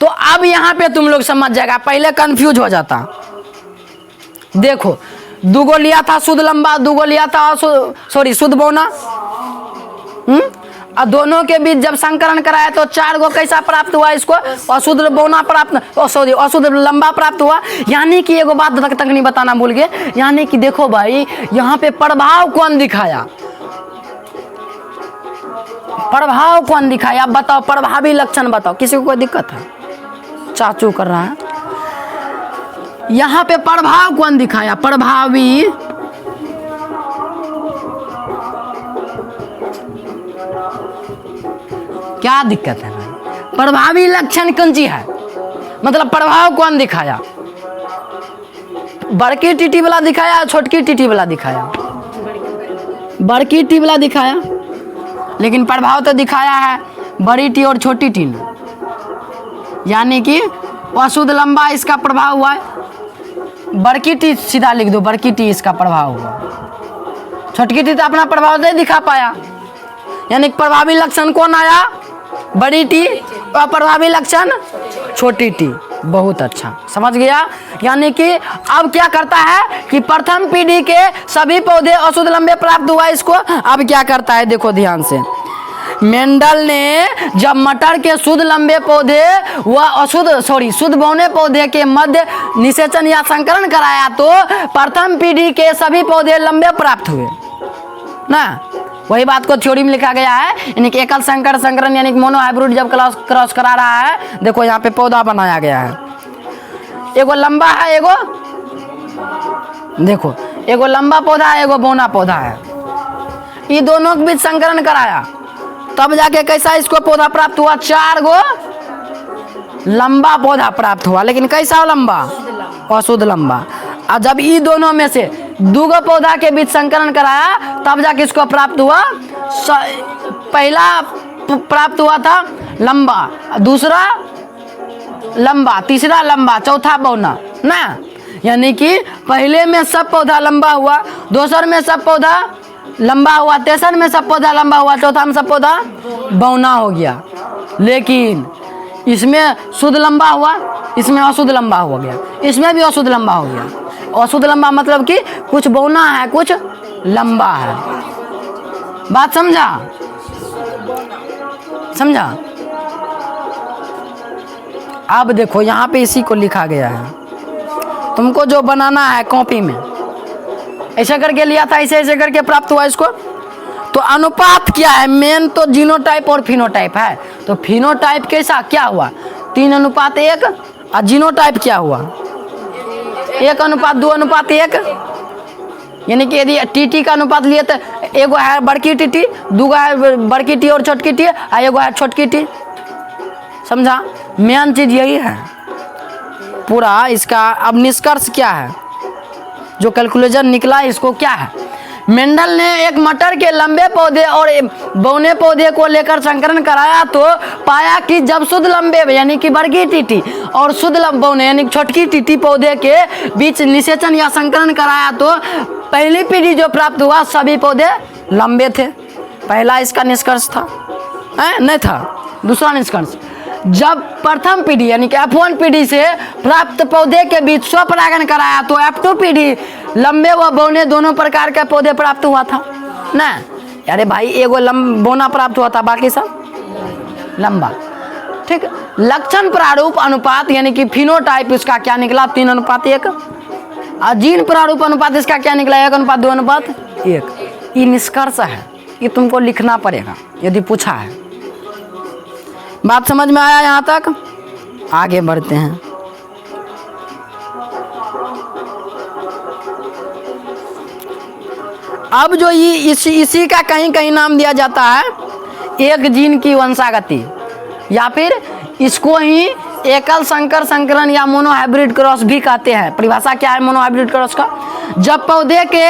तो अब यहां पे तुम लोग समझ जाएगा, पहले कंफ्यूज हो जाता। देखो, 2 गो लिया था शुद्ध लंबा, 2 गो लिया था शुद्ध बौना। और दोनों के बीच जब संकरण कराया तो 4 गो कैसा प्राप्त हुआ? इसको अशुद्ध बौना प्राप्त, अशुद्ध लंबा प्राप्त हुआ। यानी कि एगो बात तक नहीं बताना भूल गए। यानी कि देखो भाई, यहाँ पे प्रभाव कौन दिखाया? प्रभाव कौन दिखाया? अब बताओ, प्रभावी लक्षण बताओ। किसी को कोई दिक्कत है? चाचू कर रहा है। यहां पे प्रभाव कौन दिखाया? प्रभावी क्या दिक्कत है भाई? प्रभावी लक्षण कौन सी है? मतलब प्रभाव कौन दिखाया? बड़की टीटी वाला दिखाया, छोटकी टीटी वाला दिखाया? बड़की टी वाला दिखाया, लेकिन प्रभाव तो दिखाया है बड़ी टी और छोटी टी ने। यानी कि अशुद्ध लंबा इसका प्रभाव हुआ है। बड़की टी सीधा लिख दो, बड़की टी इसका प्रभाव हुआ। छोटकी टी तो अपना प्रभाव नहीं दिखा पाया। यानी प्रभावी लक्षण कौन आया? बड़ी टी। और प्रभावी लक्षण छोटी टी। बहुत अच्छा, समझ गया। यानी कि अब क्या करता है कि प्रथम पीढ़ी के सभी पौधे अशुद्ध लंबे प्राप्त हुआ इसको। अब क्या करता है देखो ध्यान से, मेंडल ने जब मटर के शुद्ध लंबे पौधे व शुद्ध बौने पौधे के मध्य निषेचन या संकरण कराया तो प्रथम पीढ़ी के सभी पौधे लंबे प्राप्त हुए ना। वही बात को थ्योरी में लिखा गया है, यानी कि एकल संकर संकरण यानी कि मोनो हाइब्रिड जब क्रॉस करा रहा है, देखो यहाँ पे पौधा बनाया गया है, एगो लंबा है, एगो देखो एगो लंबा पौधा है, एगो बौना पौधा है, ये दोनों के बीच संकरण कराया तब जाके कैसा इसको पौधा प्राप्त हुआ, 4 गो लंबा पौधा प्राप्त हुआ, लेकिन कैसा लंबा, अशुद्ध लंबा। और जब ये दोनों में से 2 गो पौधा के बीच संकरण कराया तब जाके इसको प्राप्त हुआ, पहला प्राप्त हुआ था लंबा, दूसरा लंबा, तीसरा लंबा, चौथा बौना ना। यानी कि पहले में सब पौधा लंबा हुआ, दूसर में सब पौधा लंबा हुआ, तेसर में सब पौधा लंबा हुआ, चौथा में सब पौधा बौना हो गया। लेकिन इसमें शुद्ध लंबा हुआ, इसमें अशुद्ध लंबा हो गया, इसमें भी अशुद्ध लंबा हो गया। अशुद्ध लंबा मतलब कि कुछ बौना है कुछ लंबा है। बात समझा? समझा? अब देखो यहाँ पे इसी को लिखा गया है, तुमको जो बनाना है कॉपी में ऐसे करके लिया था, ऐसे ऐसे करके प्राप्त हुआ इसको। तो अनुपात क्या है, मेन तो जीनोटाइप और फिनोटाइप है। तो फिनोटाइप कैसा क्या हुआ, 3:1, और जीनोटाइप क्या हुआ, 1:2:1। यानी कि यदि टीटी का अनुपात लिए तो एगो है बड़की टीटी, 2 है बड़की टी और छोटकी टी, और एगो है छोटकी टी। समझा? मेन चीज यही है पूरा इसका। अब निष्कर्ष क्या है, जो कैलकुलेशन निकला इसको क्या है, मेंडल ने एक मटर के लंबे पौधे और बौने पौधे को लेकर संकरण कराया तो पाया कि जब शुद्ध लंबे यानी कि बड़की टीटी और शुद्ध बौने यानी कि छोटकी टीटी पौधे के बीच निषेचन या संकरण कराया तो पहली पीढ़ी जो प्राप्त हुआ सभी पौधे लंबे थे। पहला इसका निष्कर्ष था, नहीं था। दूसरा निष्कर्ष, जब प्रथम पीढ़ी यानी कि F1 पीढ़ी से प्राप्त पौधे के बीच स्वपरागण कराया तो F2 पीढ़ी लंबे व बौने दोनों प्रकार के पौधे प्राप्त हुआ था ना। अरे भाई एगो बौना प्राप्त हुआ था, बाकी सब लंबा। ठीक, लक्षण प्रारूप अनुपात यानी कि फिनोटाइप इसका क्या निकला, 3:1। और जीन प्रारूप अनुपात इसका क्या निकला, 1:2:1। ये निष्कर्ष है, ये तुमको लिखना पड़ेगा यदि पूछा है। बात समझ में आया यहाँ तक? आगे बढ़ते हैं। अब जो ये इसी का कहीं कहीं नाम दिया जाता है एक जीन की वंशागति, या फिर इसको ही एकल संकर संकरण या मोनोहाइब्रिड क्रॉस भी कहते हैं। परिभाषा क्या है मोनोहाइब्रिड क्रॉस का, जब पौधे के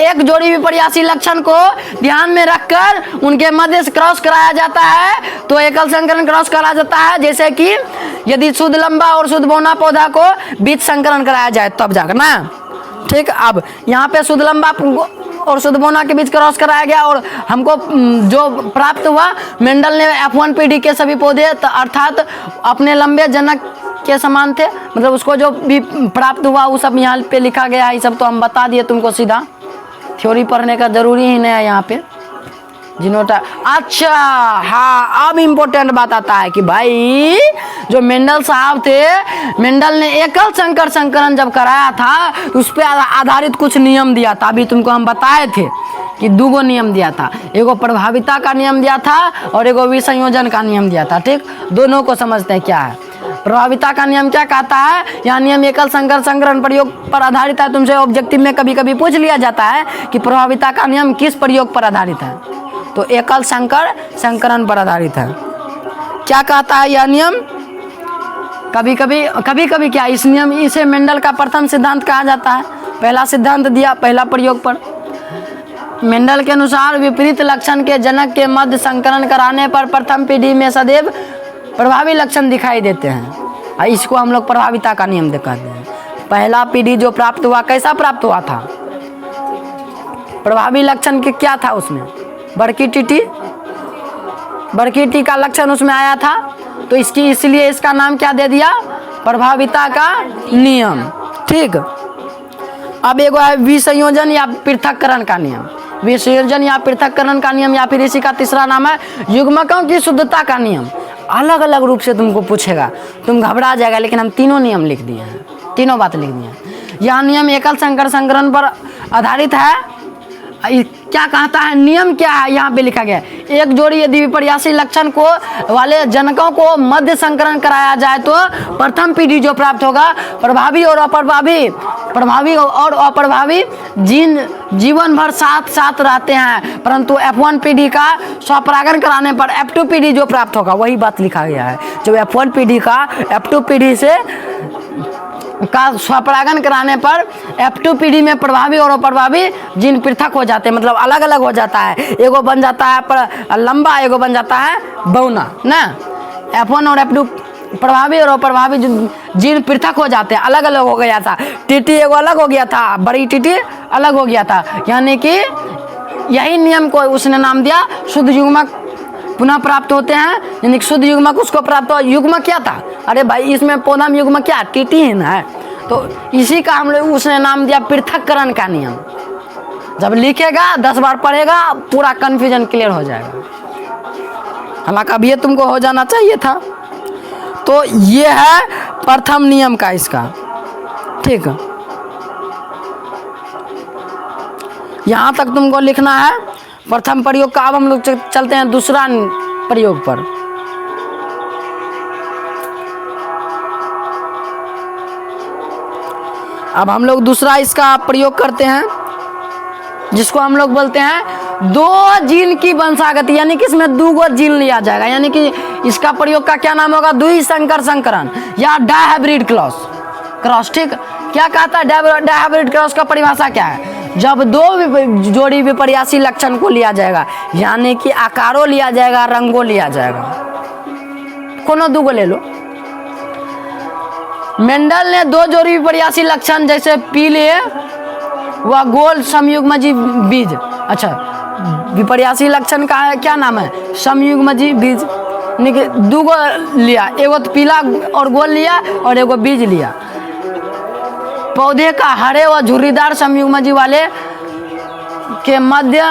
एक जोड़ी विपर्यासी लक्षण को ध्यान में रखकर उनके मध्य से क्रॉस कराया जाता है तो एकल संकरण क्रॉस करा जाता है। जैसे कि यदि शुद्ध लंबा और शुद्ध बौना पौधा को बीच संकरण कराया जाए तब जाकर ना। ठीक, अब यहाँ पे शुद्ध लंबा और शुद्ध बौना के बीच क्रॉस कराया गया और हमको जो प्राप्त हुआ, मेंडल ने F1 पीढ़ी के सभी पौधे अर्थात अपने लंबे जनक के समान थे, मतलब उसको जो भी प्राप्त हुआ वो सब यहाँ पे लिखा गया है। ये सब तो हम बता दिए तुमको, सीधा थ्योरी पढ़ने का जरूरी ही नहीं है यहाँ पे जीनोटा। अच्छा हाँ, अब इम्पोर्टेंट बात आता है कि भाई जो मेंडल साहब थे, मेंडल ने एकल संकर संकरण जब कराया था उस पर आधारित कुछ नियम दिया था। अभी तुमको हम बताए थे कि 2 गो नियम दिया था, एगो प्रभाविता का नियम दिया था और एगो विसंयोजन का नियम दिया था। ठीक, दोनों को समझते हैं क्या है। प्रभाविता का नियम क्या कहता है, यह नियम एकल संकर संकरण प्रयोग पर आधारित है। तुमसे ऑब्जेक्टिव में कभी कभी पूछ लिया जाता है कि प्रभाविता का नियम किस प्रयोग पर आधारित है, तो एकल संकर संकरण पर आधारित है। क्या कहता है यह नियम, कभी कभी क्या इस नियम इसे मेंडल का प्रथम सिद्धांत कहा जाता है। पहला सिद्धांत दिया पहला प्रयोग पर। मेंडल के अनुसार विपरीत लक्षण के जनक के मध्य संकरण कराने पर प्रथम पीढ़ी में सदैव प्रभावी लक्षण दिखाई देते हैं। इसको हम लोग प्रभाविता का नियम कहते हैं। पहला पीढ़ी जो प्राप्त हुआ कैसा प्राप्त हुआ था, प्रभावी लक्षण के क्या था उसमें, बड़की टी का लक्षण उसमें आया था, तो इसलिए इसका नाम क्या दे दिया, प्रभाविता का नियम। ठीक, अब एगो है विसंयोजन या पृथक्करण का नियम। विसर्जन या पृथक्करण का नियम, या फिर इसी का तीसरा नाम है युग्मकों की शुद्धता का नियम। अलग अलग रूप से तुमको पूछेगा, तुम घबरा जाएगा, लेकिन हम तीनों नियम लिख दिए हैं, तीनों बात लिख दी हैं। यह नियम एकल संकर संकरण पर आधारित है। क्या कहता है, नियम क्या है यहाँ पे लिखा गया है, एक जोड़ी यदि विपर्यासी लक्षण को वाले जनकों को मध्य संकरण कराया जाए तो प्रथम पीढ़ी जो प्राप्त होगा, प्रभावी और अप्रभावी जीवन भर साथ साथ रहते हैं, परंतु F1 पीढ़ी का स्वपरागण कराने पर F2 पीढ़ी जो प्राप्त होगा, वही बात लिखा गया है। जो F1 पीढ़ी का F2 पीढ़ी से का स्वपरागण कराने पर F2 पीढ़ी में प्रभावी और अप्रभावी जीन पृथक हो जाते हैं, मतलब अलग अलग हो जाता है। एगो बन जाता है पर लंबा, एगो बन जाता है बौना ना। F1 और F2 प्रभावी और अप्रभावी जीन पृथक हो जाते हैं, अलग अलग हो गया था। टीटी एगो अलग हो गया था, बड़ी टीटी अलग हो गया था, यानी कि यही नियम को उसने नाम दिया शुद्ध युग्मक पुनः प्राप्त होते हैं, यानी कि शुद्ध युग्मक उसको प्राप्त हो। युग्मक क्या था, अरे भाई इसमें पौधा में युग्मक क्या, टीटी ही ना है, तो इसी का हम लोग उसने नाम दिया पृथक्करण का नियम। जब लिखेगा 10 बार पढ़ेगा पूरा कंफ्यूजन क्लियर हो जाएगा। हालांकि अब ये तुमको हो जाना चाहिए था। तो ये है प्रथम नियम का इसका, ठीक है। यहाँ तक तुमको लिखना है प्रथम प्रयोग का। अब हम लोग चलते हैं दूसरा प्रयोग पर। अब हम लोग दूसरा इसका प्रयोग करते हैं, जिसको हम लोग बोलते हैं दो जीन की वंशागति, यानी कि इसमें 2 जीन लिया जाएगा, यानी कि इसका प्रयोग का क्या नाम होगा, द्विसंकर संकरण या डायहाइब्रिड क्रॉस। ठीक, क्या कहता है डायहाइब्रिड क्रॉस का परिभाषा क्या है, जब 2 जोड़ी विपर्यासी लक्षण को लिया जाएगा, यानी कि आकारों लिया जाएगा, रंगों लिया जाएगा, कोनो 2 ले लो। मेंडल ने 2 जोड़ी विपर्यासी लक्षण जैसे पीले व गोल समयुग्मजी बीज, अच्छा विपर्यासी लक्षण का क्या नाम है, समयुग्मजी बीज, यानी कि 2 लिया, एगो तो पीला और गोल लिया और एगो बीज लिया। पौधे का हरे व झुर्रीदार समयुग्मजी वाले के मध्य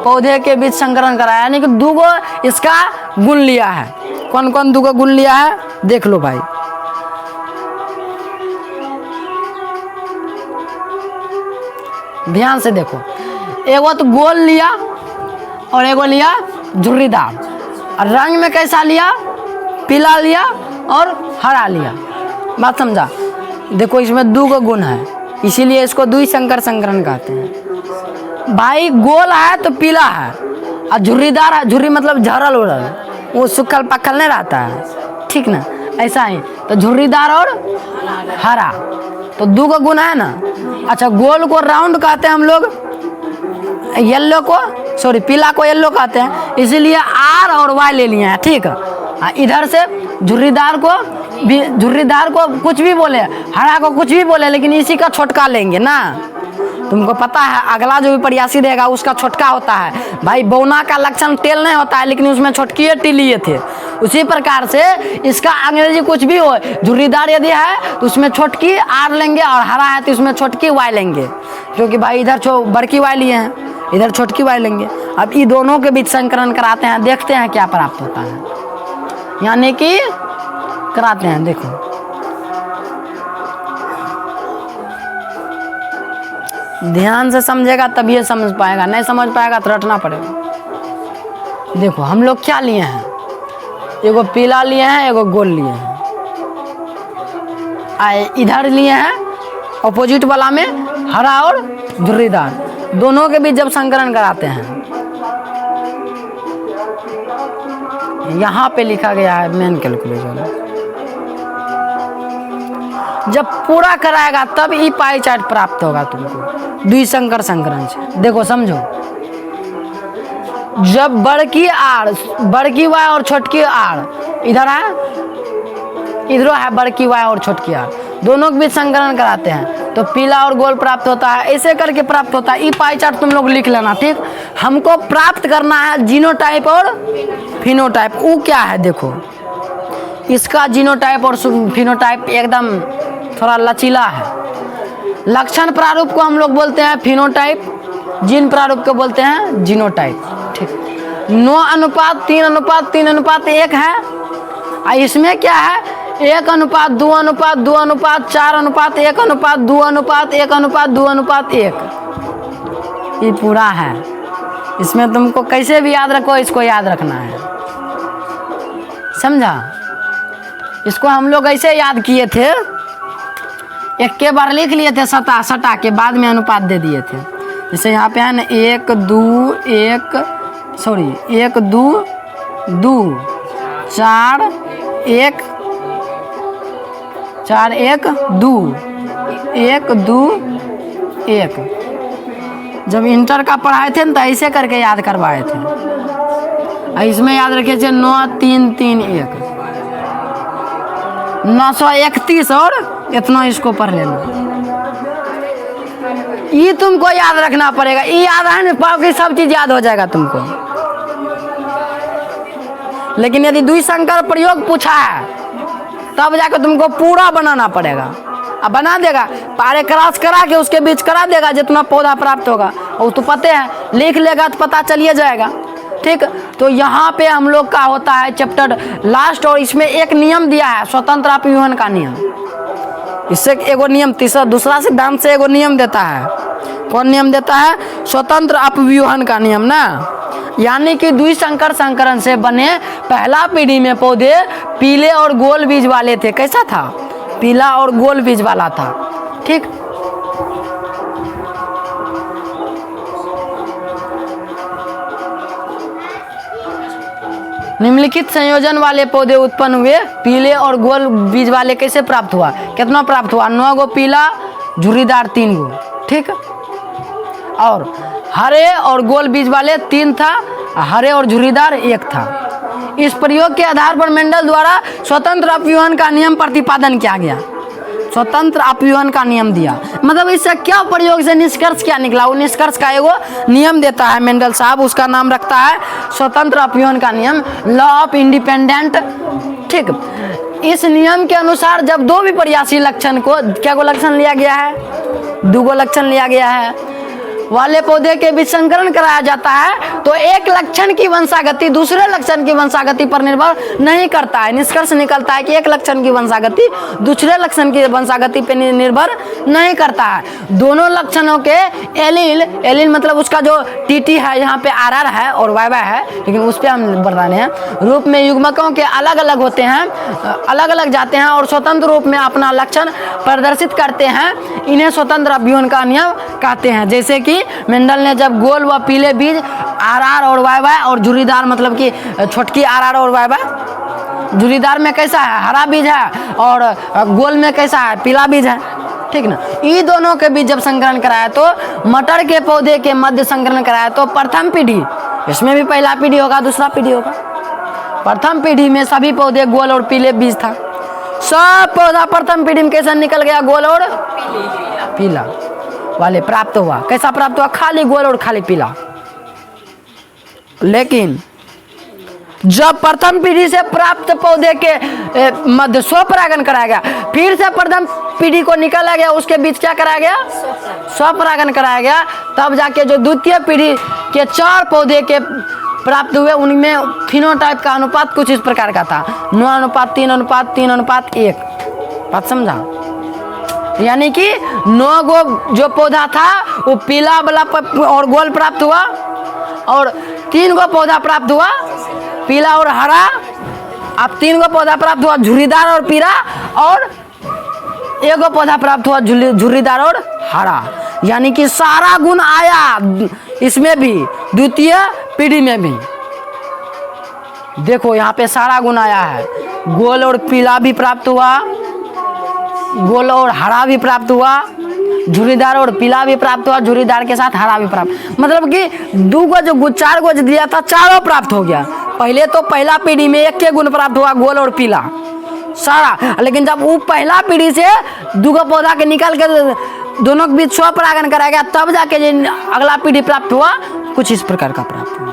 पौधे के बीच संकरण कराया, यानी कि 2 इसका गुण लिया है। कौन कौन 2 गुण लिया है देख लो भाई। ध्यान से देखो, एगो तो गोल लिया और एगो लिया झुर्रीदार। रंग में कैसा लिया, पीला लिया और हरा लिया। बात समझा, देखो इसमें 2 गुण है, इसीलिए इसको द्विसंकर संकरण कहते हैं। भाई गोल है तो पीला है, और झुर्रीदार है, झुर्री मतलब झरल उड़ल, वो सुखल पखल नहीं रहता है, ठीक ना, ऐसा ही। तो झुर्रीदार और हरा, तो 2 गुण है ना। अच्छा, गोल को राउंड कहते हैं हम लोग, येलो को सॉरी पीला को येलो कहते हैं, इसीलिए R और Y ले लिए हैं, ठीक है। इधर से झुर्रीदार को कुछ भी बोले, हरा को कुछ भी बोले, लेकिन इसी का छोटका लेंगे ना। तुमको पता है अगला जो विपर्यासी रहेगा उसका छोटका होता है। भाई बौना का लक्षण टेल नहीं होता है, लेकिन उसमें छोटकी टी लिए थे। उसी प्रकार से इसका अंग्रेजी कुछ भी हो, झुर्रीदार यदि है तो उसमें छोटकी R लेंगे, और हरा है तो उसमें छोटकी Y लेंगे, क्योंकि भाई इधर बड़की Y लिए हैं, इधर छोटकी Y लेंगे। अब ये दोनों के बीच संकरण कराते हैं, देखते हैं क्या प्राप्त होता है, यानी कि कराते हैं। देखो ध्यान से समझेगा तब ये समझ पाएगा, नहीं समझ पाएगा तो रटना पड़ेगा। देखो हम लोग क्या लिए हैं, एगो पीला लिए हैं, एगो गोल लिए हैं, इधर लिए हैं अपोजिट वाला में हरा और झुर्रीदार, दोनों के बीच जब संकरण कराते हैं, यहाँ पे लिखा गया है मेन कैलकुलेशन, जब पूरा कराएगा तब ई पाई चार्ट प्राप्त होगा तुमको द्विसंकर संकरण से। देखो समझो, जब बड़की Y और छोटकी R इधर है, इधर है बड़की Y और छोटकी R, दोनों के बीच संकरण कराते हैं तो पीला और गोल प्राप्त होता है, ऐसे करके प्राप्त होता है। ई पाई चार्ट तुम लोग लिख लेना, ठीक। हमको प्राप्त करना है जीनोटाइप और फिनोटाइप। वो क्या है देखो, इसका जीनोटाइप और फिनोटाइप एकदम थोड़ा लचीला है। लक्षण प्रारूप को हम लोग बोलते हैं फिनोटाइप जीन प्रारूप को बोलते हैं जीनोटाइप। ठीक, 9:3:3:1 है। इसमें क्या है, 1:2:4:1:1:1:2:1:1 ये पूरा है। इसमें तुमको कैसे भी याद रखो, इसको याद रखना है, समझा। इसको हम लोग ऐसे याद किए थे, एक के बार लिख लिए थे सटा के, बाद में अनुपात दे दिए थे। जैसे यहाँ पे है ना 1 2 1 2 4 1 4 1 2 1 2 1। जब इंटर का पढ़ाए थे ना तो ऐसे करके याद करवाए थे। इसमें याद रखे थे 9:3:3:1 931 और इतना इसको पढ़ लेना। ये तुमको याद रखना पड़ेगा, ये याद है ना, बाकी सब चीज याद हो जाएगा तुमको। लेकिन यदि द्विसंकर प्रयोग पूछा है तब जाकर तुमको पूरा बनाना पड़ेगा। अब बना देगा, पारे क्रॉस करा के उसके बीच करा देगा, जितना पौधा प्राप्त होगा और तो पते है, लिख लेगा तो पता चलिए जाएगा। ठीक, तो यहाँ पे हम लोग का होता है चैप्टर लास्ट, और इसमें एक नियम दिया है, स्वतंत्र अपव्यूहन का नियम। इससे एगो नियम दूसरा सिद्धांत से एगो नियम देता है। कौन नियम देता है? स्वतंत्र अपव्यूहन का नियम ना। यानी कि द्विसंकर संकरण से बने पहला पीढ़ी में पौधे पीले और गोल बीज वाले थे। कैसा था? पीला और गोल बीज वाला था। ठीक, निम्नलिखित संयोजन वाले पौधे उत्पन्न हुए। पीले और गोल बीज वाले कैसे प्राप्त हुआ? कितना प्राप्त हुआ? 9 गो पीला, झुर्रीदार 3 गो। ठीक, और हरे और गोल बीज वाले 3 था, हरे और झुर्रीदार 1 था। इस प्रयोग के आधार पर मेंडल द्वारा स्वतंत्र अपव्यूहन का नियम प्रतिपादन किया गया। स्वतंत्र अपव्यूहन का नियम दिया, मतलब इससे क्या प्रयोग से निष्कर्ष क्या निकला? वो निष्कर्ष का एगो नियम देता है मेंडल साहब, उसका नाम रखता है स्वतंत्र अपव्यूहन का नियम, लॉ ऑफ इंडिपेंडेंट। ठीक, इस नियम के अनुसार जब दो भी प्रयासी लक्षण को, क्या को लक्षण लिया गया है? 2 गो लक्षण लिया गया है वाले पौधे के बीच संकरण कराया जाता है, तो एक लक्षण की वंशागति दूसरे लक्षण की वंशागति पर निर्भर नहीं करता है। निष्कर्ष निकलता है कि एक लक्षण की वंशागति दूसरे लक्षण की वंशागति पर निर्भर नहीं करता है। दोनों लक्षणों के एलील मतलब उसका जो टीटी है, यहाँ पे RR है और YY है, लेकिन उस पर हम बढ़ रहे हैं, रूप में युग्मकों के अलग अलग होते हैं, अलग अलग जाते हैं और स्वतंत्र रूप में अपना लक्षण प्रदर्शित करते हैं। इन्हें स्वतंत्र अपव्यूहन का नियम कहते हैं। जैसे कि मेंडल ने जब गोल व पीले बीज RR और YY और झुर्रीदार मतलब कि छोटकी RR और YY, झुर्रीदार में कैसा है? हरा बीज है, और गोल में कैसा है? पीला बीज है। ठीक ना, ये दोनों के बीच जब संकरण कराया तो मटर के पौधे के मध्य संकरण कराया तो प्रथम पीढ़ी, इसमें भी पहला पीढ़ी होगा दूसरा पीढ़ी होगा। प्रथम पीढ़ी में सभी पौधे गोल और पीले बीज था। सब पौधा प्रथम पीढ़ी में कैसा निकल गया? गोल और पीला वाले प्राप्त हुआ। कैसा प्राप्त हुआ? खाली गोल और खाली पीला। लेकिन जब प्रथम पीढ़ी से प्राप्त पौधे के मध्य स्वपरागन कराया गया, फिर से प्रथम पीढ़ी को निकाला गया, उसके बीच क्या कराया गया? स्वपरागन कराया गया। तब जाके जो द्वितीय पीढ़ी के 4 पौधे के प्राप्त हुए, उनमें फिनोटाइप का अनुपात कुछ इस प्रकार का था, 9:3:3:1। बात समझा? यानी कि 9 गो जो पौधा था वो पीला वाला और गोल प्राप्त हुआ, और 3 गो पौधा प्राप्त हुआ पीला और हरा। अब 3 गो पौधा प्राप्त हुआ झुर्रीदार और पीला, और 1 गो पौधा प्राप्त हुआ झुर्रीदार और हरा। यानी कि सारा गुण आया इसमें भी, द्वितीय पीढ़ी में भी। देखो यहाँ पे सारा गुण आया है, गोल और पीला भी प्राप्त हुआ, गोल और हरा भी प्राप्त हुआ, झुर्रीदार और पीला भी प्राप्त हुआ, झुर्रीदार के साथ हरा भी प्राप्त, मतलब कि 2 गो जो 4 गो दिया था, चारों प्राप्त हो गया। पहले तो पहला पीढ़ी में 1 के गुण प्राप्त हुआ, गोल और पीला सारा। लेकिन जब वो पहला पीढ़ी से 2 गो पौधा के निकाल के दोनों के बीच स्वपरागन कराया गया, तब जाके जो अगला पीढ़ी प्राप्त हुआ, कुछ इस प्रकार का प्राप्त हुआ।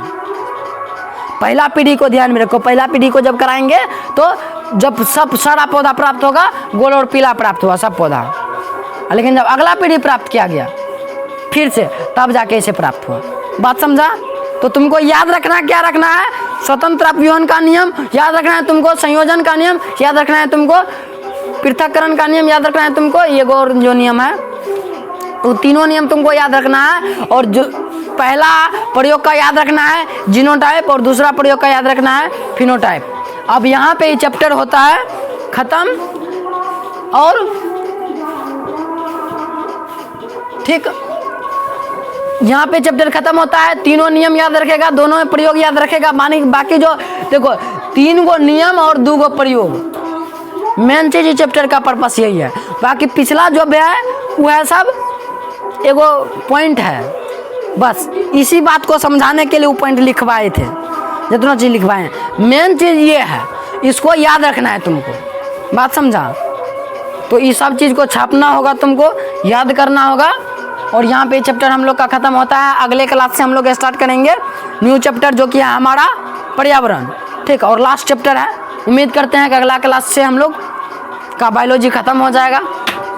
पहला पीढ़ी को ध्यान में रखो, पहला पीढ़ी को जब कराएंगे तो जब सब सारा पौधा प्राप्त होगा, गोल और पीला प्राप्त हुआ सब पौधा। लेकिन जब अगला पीढ़ी प्राप्त किया गया, फिर से, तब जाके इसे प्राप्त हुआ। बात समझा? तो तुमको याद रखना, क्या रखना है? स्वतंत्र अपव्यूहन का नियम याद रखना है तुमको, संयोजन का नियम याद रखना है तुमको, पृथक्करण का नियम याद रखना है तुमको, ये जो नियम है वो तीनों नियम तुमको याद रखना है। और जो पहला प्रयोग का याद रखना है जीनोटाइप, और दूसरा प्रयोग का याद रखना है फिनोटाइप। अब यहाँ पे ये चैप्टर होता है खत्म। और ठीक, यहाँ पे चैप्टर खत्म होता है। तीनों नियम याद रखेगा, दोनों में प्रयोग याद रखेगा। बाकी जो देखो 3 गो नियम और 2 गो प्रयोग, मेन चीज इस चैप्टर का पर्पस यही है। बाकी पिछला जो भी है वो है सब एगो पॉइंट है, बस इसी बात को समझाने के लिए वो पॉइंट लिखवाए थे, जितना चीज लिखवाए हैं। मेन चीज ये है, इसको याद रखना है तुमको। बात समझा? तो इस सब चीज को छापना होगा, तुमको याद करना होगा। और यहाँ पे चैप्टर हम लोग का खत्म होता है। अगले क्लास से हम लोग स्टार्ट करेंगे न्यू चैप्टर, जो कि है हमारा पर्यावरण। ठीक, और लास्ट चैप्टर है। उम्मीद करते हैं कि अगला क्लास से हम लोग का बायोलॉजी खत्म हो जाएगा।